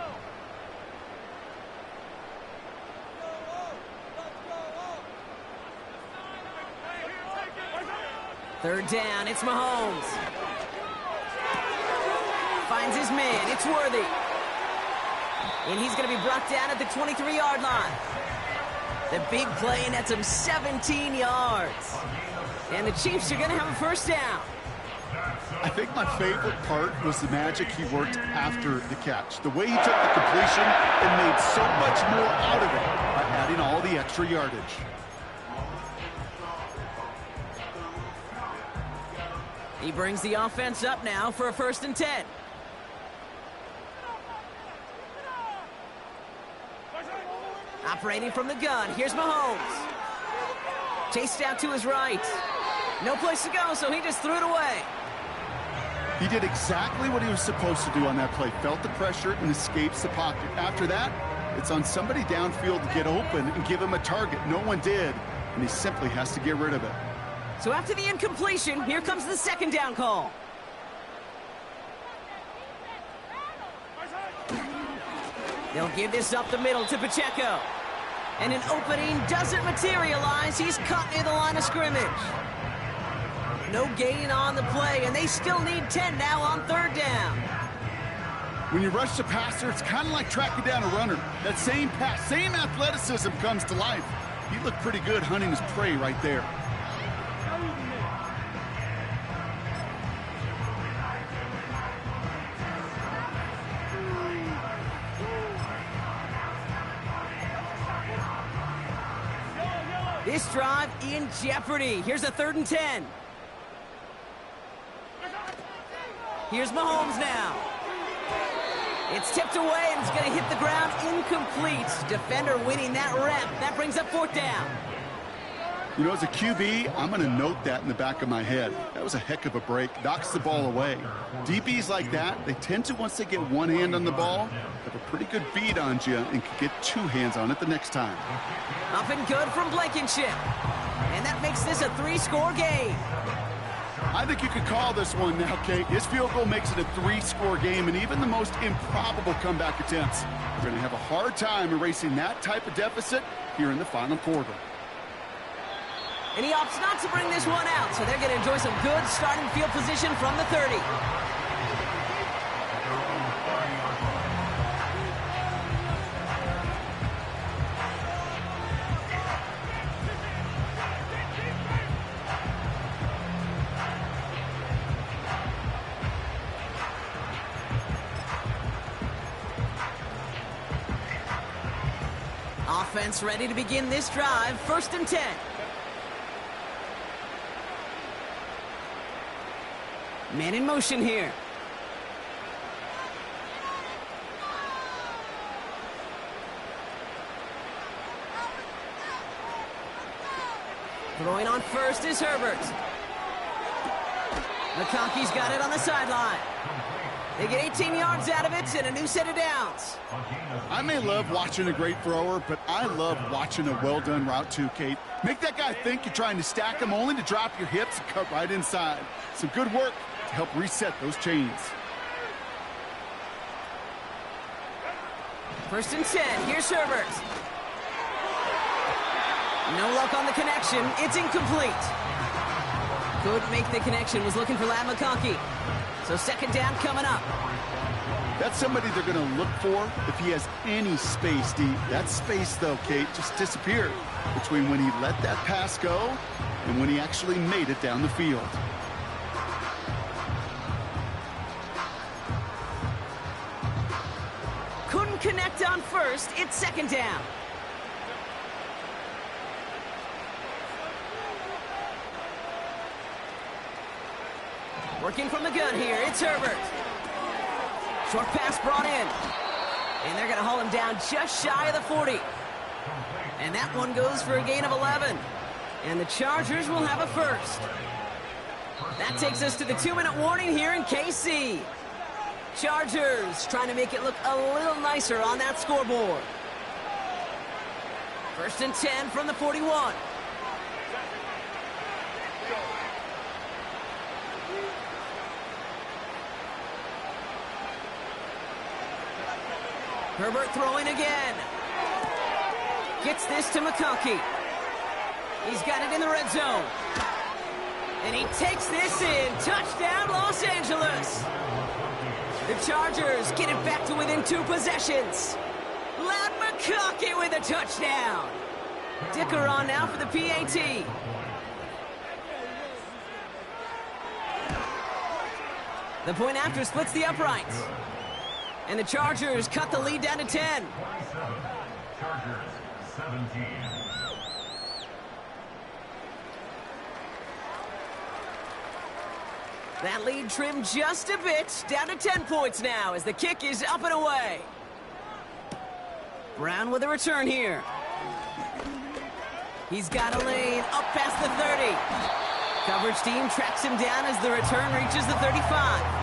Third down, it's Mahomes. Finds his man, it's Worthy. And he's going to be brought down at the 23-yard line. The big play nets him 17 yards. And the Chiefs are going to have a first down. I think my favorite part was the magic he worked after the catch. The way he took the completion and made so much more out of it by adding all the extra yardage. He brings the offense up now for a 1st and 10. Operating from the gun, here's Mahomes. Chased out to his right. No place to go, so he just threw it away. He did exactly what he was supposed to do on that play. Felt the pressure and escapes the pocket. After that, it's on somebody downfield to get open and give him a target. No one did, and he simply has to get rid of it. So after the incompletion, here comes the 2nd down call. They'll give this up the middle to Pacheco. And an opening doesn't materialize. He's caught near the line of scrimmage. No gain on the play, and they still need 10 now on 3rd down. When you rush the passer, it's kind of like tracking down a runner. That same pass, same athleticism comes to life. He looked pretty good hunting his prey right there. This drive in jeopardy. Here's a 3rd and 10. Here's Mahomes now. It's tipped away, and it's going to hit the ground incomplete. Defender winning that rep. That brings up 4th down. You know, as a QB, I'm going to note that in the back of my head. That was a heck of a break. Knocks the ball away. DBs like that, they tend to, once they get one hand on the ball, have a pretty good beat on you and can get 2 hands on it the next time. Up and good from Blankenship. And that makes this a 3-score game. I think you could call this one now, Kate. His field goal makes it a 3-score game, and even the most improbable comeback attempts are going to have a hard time erasing that type of deficit here in the final quarter. And he opts not to bring this one out, so they're going to enjoy some good starting field position from the 30. Offense ready to begin this drive, 1st and 10. Man in motion here. Throwing on first is Herbert. McConkey's got it on the sideline. They get 18 yards out of it and a new set of downs. I may love watching a great thrower, but I love watching a well-done route too, Kate. Make that guy think you're trying to stack him only to drop your hips and cut right inside. Some good work to help reset those chains. 1st and 10. Here's Herbert. No luck on the connection. It's incomplete. Couldn't make the connection. Was looking for Lad McConkey. So 2nd down coming up. That's somebody they're going to look for if he has any space deep. That space, though, Kate, just disappeared between when he let that pass go and when he actually made it down the field. Couldn't connect on first. It's second down. Working from the gun here, it's Herbert. Short pass brought in. And they're going to haul him down just shy of the 40. And that one goes for a gain of 11. And the Chargers will have a first. That takes us to the 2-minute warning here in KC. Chargers trying to make it look a little nicer on that scoreboard. First and 10 from the 41. Herbert throwing again. Gets this to McConkey. He's got it in the red zone. And he takes this in. Touchdown, Los Angeles. The Chargers get it back to within 2 possessions. Lad McConkey with a touchdown. Dicker on now for the PAT. The point after splits the uprights. And the Chargers cut the lead down to 10. Chargers 17. That lead trimmed just a bit, down to 10 points now as the kick is up and away. Brown with a return here. He's got a lane up past the 30. Coverage team tracks him down as the return reaches the 35.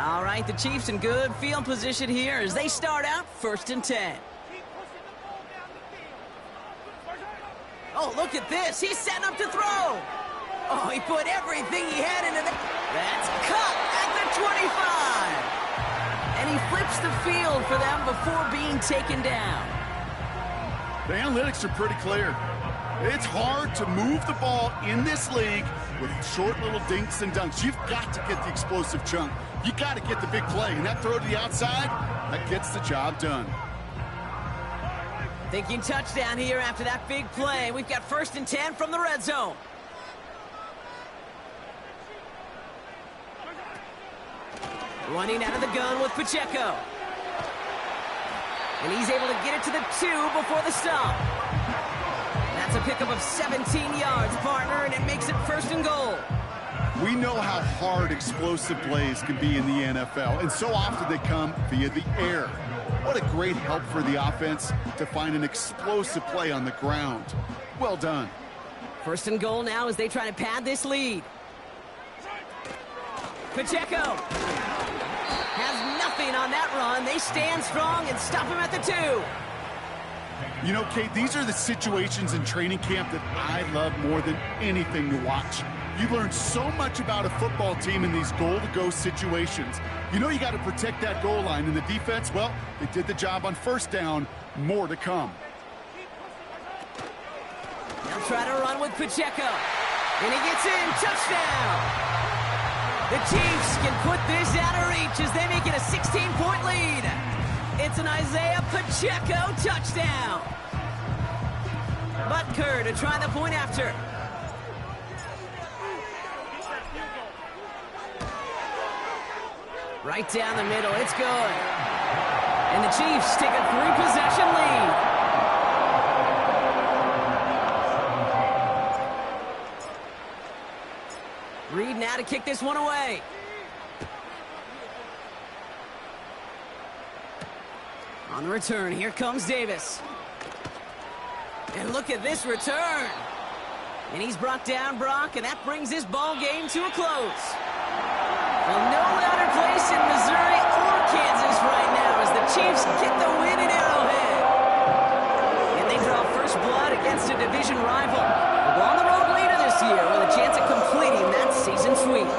All right, the Chiefs in good field position here as they start out first and 10. Oh, look at this. He's setting up to throw. Oh, he put everything he had into that. That's caught at the 25. And he flips the field for them before being taken down. The analytics are pretty clear. It's hard to move the ball in this league with short little dinks and dunks. You've got to get the explosive chunk. You got to get the big play. And that throw to the outside, that gets the job done. Thinking touchdown here after that big play. We've got first and 10 from the red zone. Running out of the gun with Pacheco. And he's able to get it to the 2 before the stop. That's a pickup of 17 yards, partner, and it makes it first and goal. We know how hard explosive plays can be in the NFL, and so often they come via the air. What a great help for the offense to find an explosive play on the ground. Well done. First and goal now as they try to pad this lead. Pacheco has nothing on that run. They stand strong and stop him at the 2. You know, Kate, these are the situations in training camp that I love more than anything to watch. You learn so much about a football team in these goal-to-go situations. You know you got to protect that goal line, and the defense, well, they did the job on first down. More to come. They'll try to run with Pacheco. And he gets in. Touchdown! The Chiefs can put this out of reach as they make it a 16-point lead. It's an Isaiah Pacheco touchdown. Butker to try the point after. Right down the middle, it's good. And the Chiefs take a 3-possession lead. Reed now to kick this one away. On the return, here comes Davis. And look at this return. And he's brought down Brock, and that brings this ball game to a close. Well, no louder place in Missouri or Kansas right now as the Chiefs get the win in Arrowhead. And they draw first blood against a division rival. They'll go on the road later this year with a chance at completing that season sweep.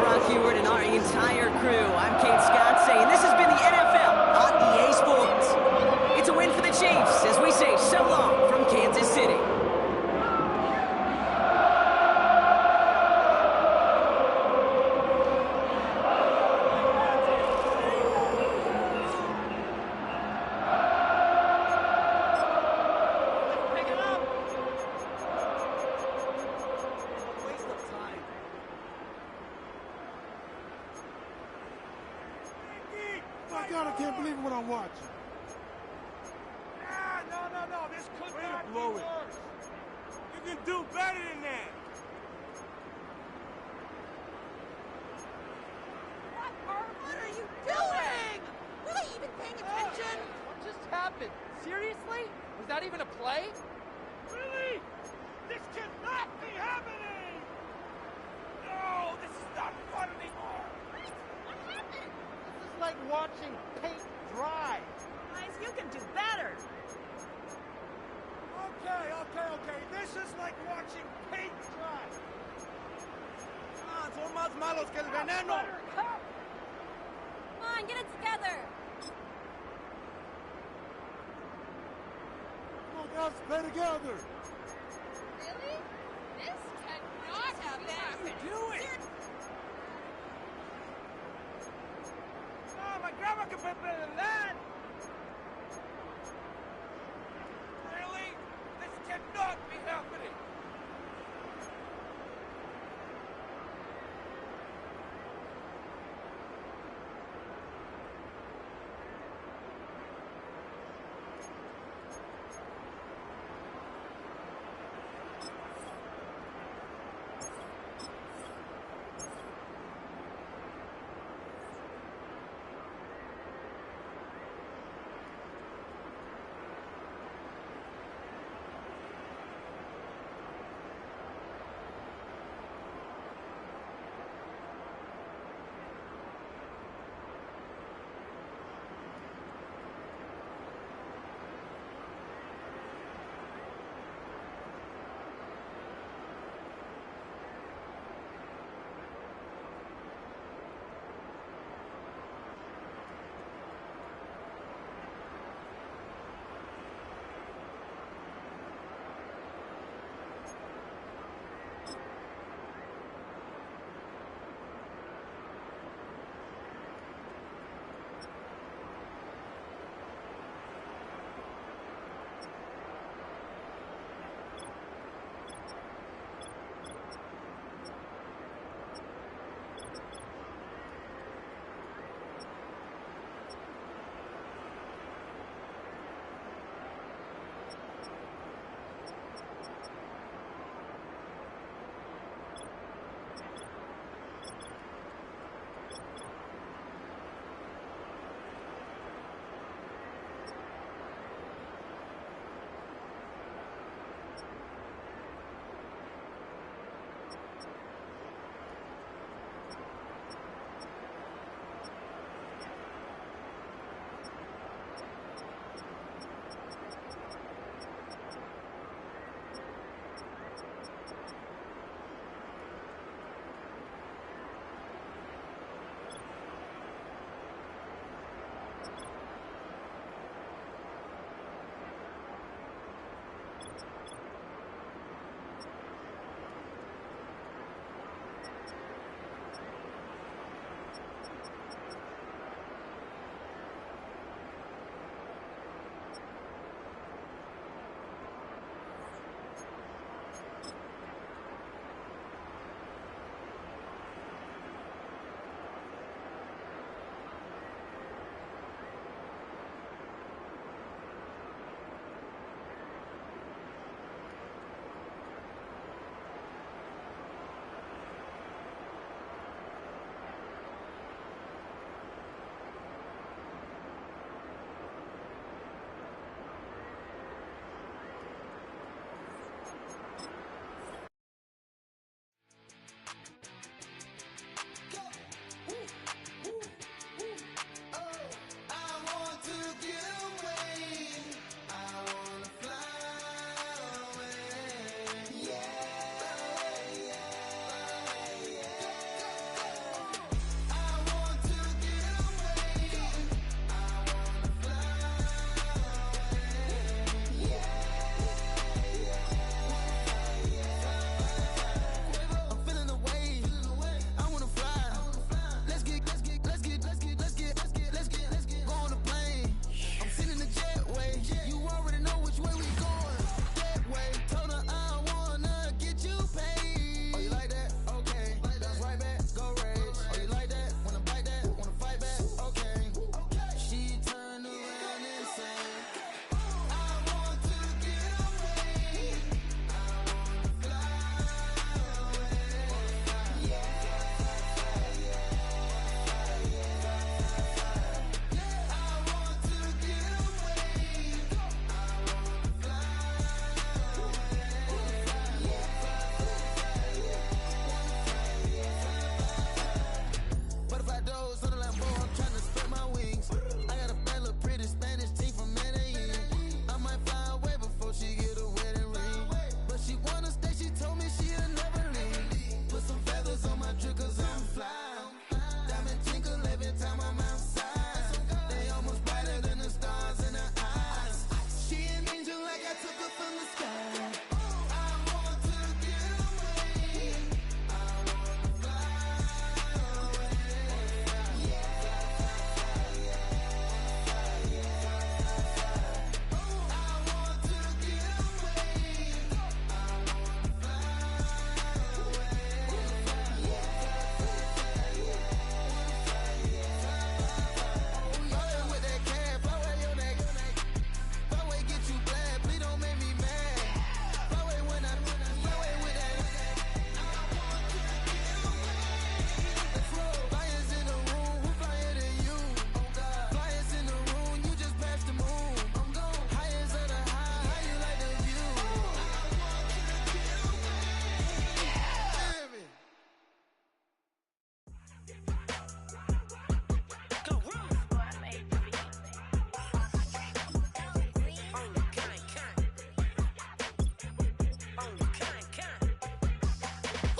Brock Heward and our entire crew. I'm Kate Scott saying this has been the NFL on EA Sports. It's a win for the Chiefs as we say so long from Kansas City. My God, I can't believe what I'm watching. No. This could Way to not blow be it. worse. You can do better than that. What are you doing? Were they even paying attention? What just happened? Seriously? Was that even a play? Really? This cannot be happening. No, this is not fun anymore. What happened? This is like watching paint dry. Guys, you can do better. Okay. This is like watching paint dry. Son más malos que el veneno. Come on, get it together. Come on, guys, play together. Really? This cannot happen. doing? Oh, my grandma can play better than that. Really? This cannot be happening.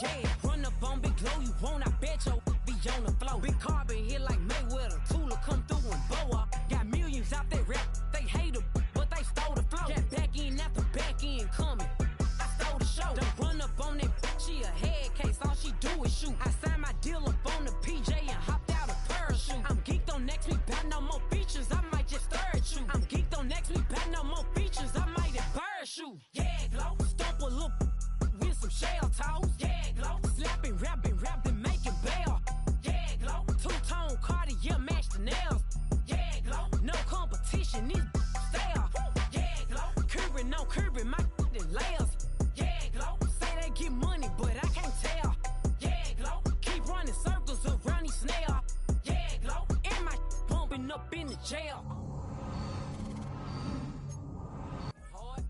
Yeah, run up on Big Glow, you won't, I bet your be on the floor. Big Carbon here like Mayweather, Tula come through and bow up. Got millions out there rap, they hate her, but they stole the flow. Got back in after back in coming. I stole the show. Don't run up on that, she a head case, all she do is shoot. I signed my deal up on the PJ and hopped out a parachute. I'm geeked on next week, bout no more features, I might just stir at you. I'm geeked on next week, bout no more features, I might embarrass you. Yeah, Glow, stomp a little with some shell toes. Yeah, Glow, slapping, rapping, making bail. Yeah, Glow, two-tone Cartier match the nails. Yeah, Glow, no competition, these stale. Yeah, Glow, curving, no curving, my layers. Yeah, Glow, say they get money, but I can't tell. Yeah, Glow, keep running circles around these snail. Yeah, Glow, and my bumping up in the jail.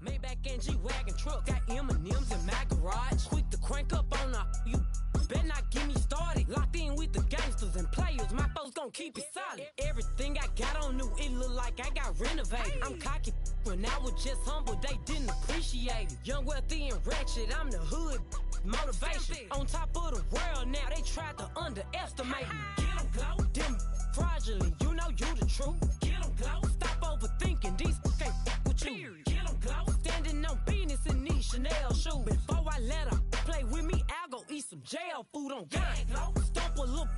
Maybach and G-Wagon truck, got M&M's in my garage. Quick to crank up on her, you better not get me started. Locked in with the gangsters and players, my folks gon' keep it solid. Everything I got on new, it look like I got renovated. I'm cocky when I was just humble, they didn't appreciate it. Young, wealthy, and ratchet, I'm the hood motivation. On top of the world now, they tried to underestimate me. Get 'em, Glow, them fraudulent, you know you the truth. Get 'em, Glow, stop overthinking, these can't with you. Get 'em, Glow, standing on business in these Chanel shoes. Before I let her play with me, I'll go eat some jail food on gang. Glow, stomp a little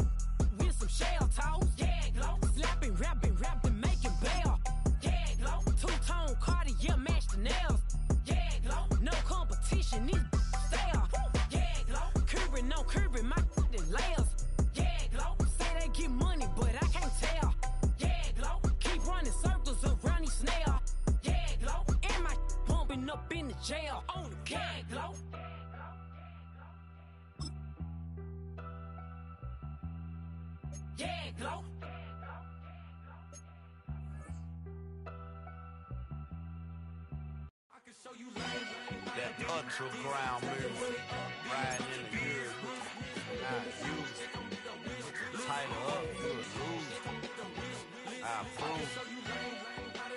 with some shell toes. Yeah, Glow, slapping, rapping, making bail. Yeah, Glow, two-tone Cartier match the nails. Yeah, Glow, no competition, these stale. Yeah, Glow, curving, no curving, my layers. Yeah, Glow, say they get money, but I can't tell. Yeah, Glow, keep running circles around these snail. Yeah, Glow, and my bumping up in the jail. On the gang, Glow. Yeah, Glow. I can show you that underground music, riding in the good, not used. Tighten up, good rules. I approve.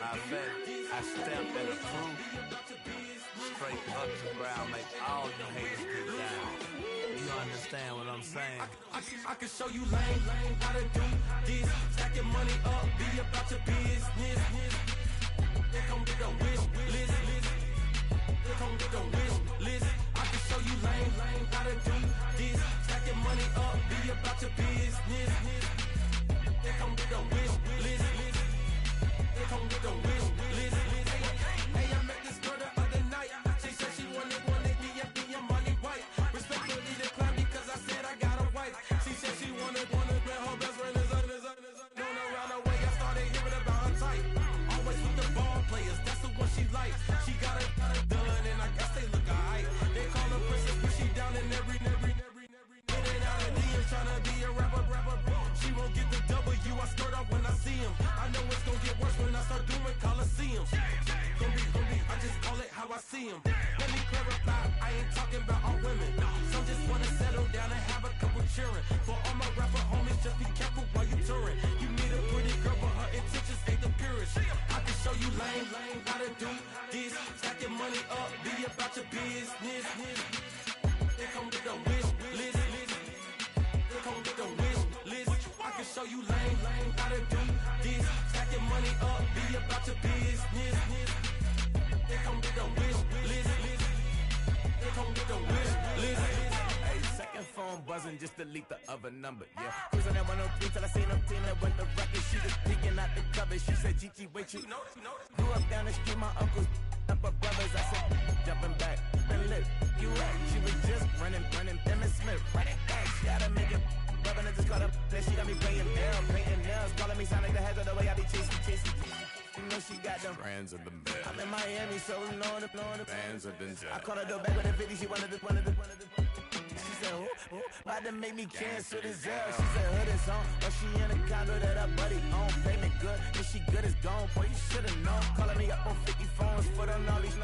I bet I stamp and approve. Straight underground, make all you haters get down. You understand what I'm saying? I can show you lame, how to do this. Stack your money up, be about your business. They come with a wish list. They come with a wish list. I can show you lame, how to do this. Stack your money up, be about your business. They come with a wish list. They come with a wish list. Hey, I met this girl the other night. She said she wanted me and be a money white. Respectfully declined because I said I got a wife. She said she wanted man, her best friend is going around the way. I started hearing about her type. Always with the ball players, that's the one she likes. She got it done, and I guess they look alright. They call her princess, but she down in every. In and out of DMs, tryna be a rapper. She won't get the W, I skirt off when I see him. I know it's gonna get worse when I start doing Coliseums. Gonna be, I just call it how I see him. Let me clarify, I ain't talking about all women. Some just wanna settle down and have a couple cheering. For all my rapper homies, just be careful while you touring. You meet a pretty girl, but her intentions ain't the purest. I can show you lame, how to do this. Stack your money up, be about your business. They come with a wish list. They come with a wish list. I can show you lame, how to do this. Stack your money up, be about your business. They come with a wish list. They come with a wish list. Hey, second phone buzzing, just delete the other number, yeah. Cruising at 103 till I seen them team that went the record. She was peeking out the cover. She said, Gigi, wait, you know. Grew up down the street, my uncles up her brothers. I said, jumping back, been lit. You at? She was just running, Emmett Smith, running back. She gotta make it. Rubbing it, just caught up. Then she got me playing down, painting nails, calling me sound like the heads of the way I be chasing. You know she got them brands of the bed. I'm in Miami, so know the bands of the I called her door back with a 50. She wanted the. She said, who? About to make me cancel the Zell. She said, hood is on, but she in a condo that her buddy own. Payment good, if she good is gone. Boy, you should've known. Calling me up on 50 phones for the knowledge.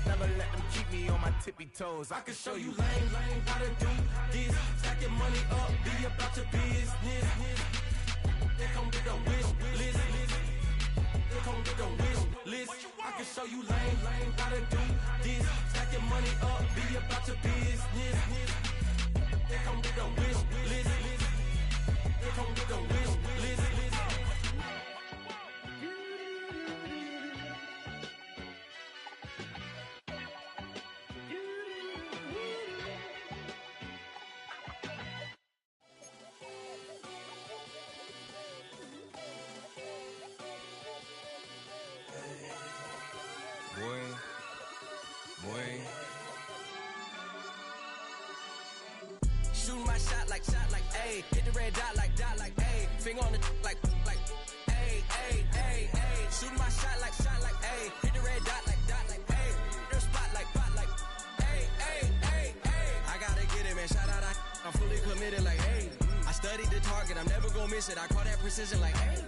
Never let them keep me on my tippy toes. I can show you lame, how to do this. Stack your money up, be about your business. They come with a wish list. They come with a wish list. I can show you lame, how to do this. Stack your money up, be about your business. They come with the wish list. They come with the wish list. Boy. Shooting my shot like, ayy. Hit the red dot like, ayy. Finger on the like, ayy, ayy, ayy, ayy. Shooting my shot like, ayy. Hit the red dot like, ayy. Their spot like, ayy, ayy, ayy, ayy. I gotta get it, man. Shout out, I'm fully committed like, hey. I studied the target, I'm never gonna miss it. I call that precision like, hey.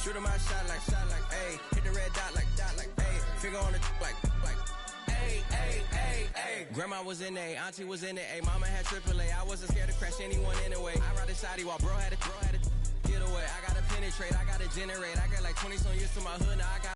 Shooting my shot like, ayy. Hit the red dot like, ayy. Finger on the like, ayy, ayy, ayy, ayy. Grandma was in A, auntie was in it, ayy. Mama had AAA, I wasn't scared to crash anyone anyway. I ride the side while bro had to get away. I gotta penetrate, I gotta generate. I got like 20 some years to my hood, now I got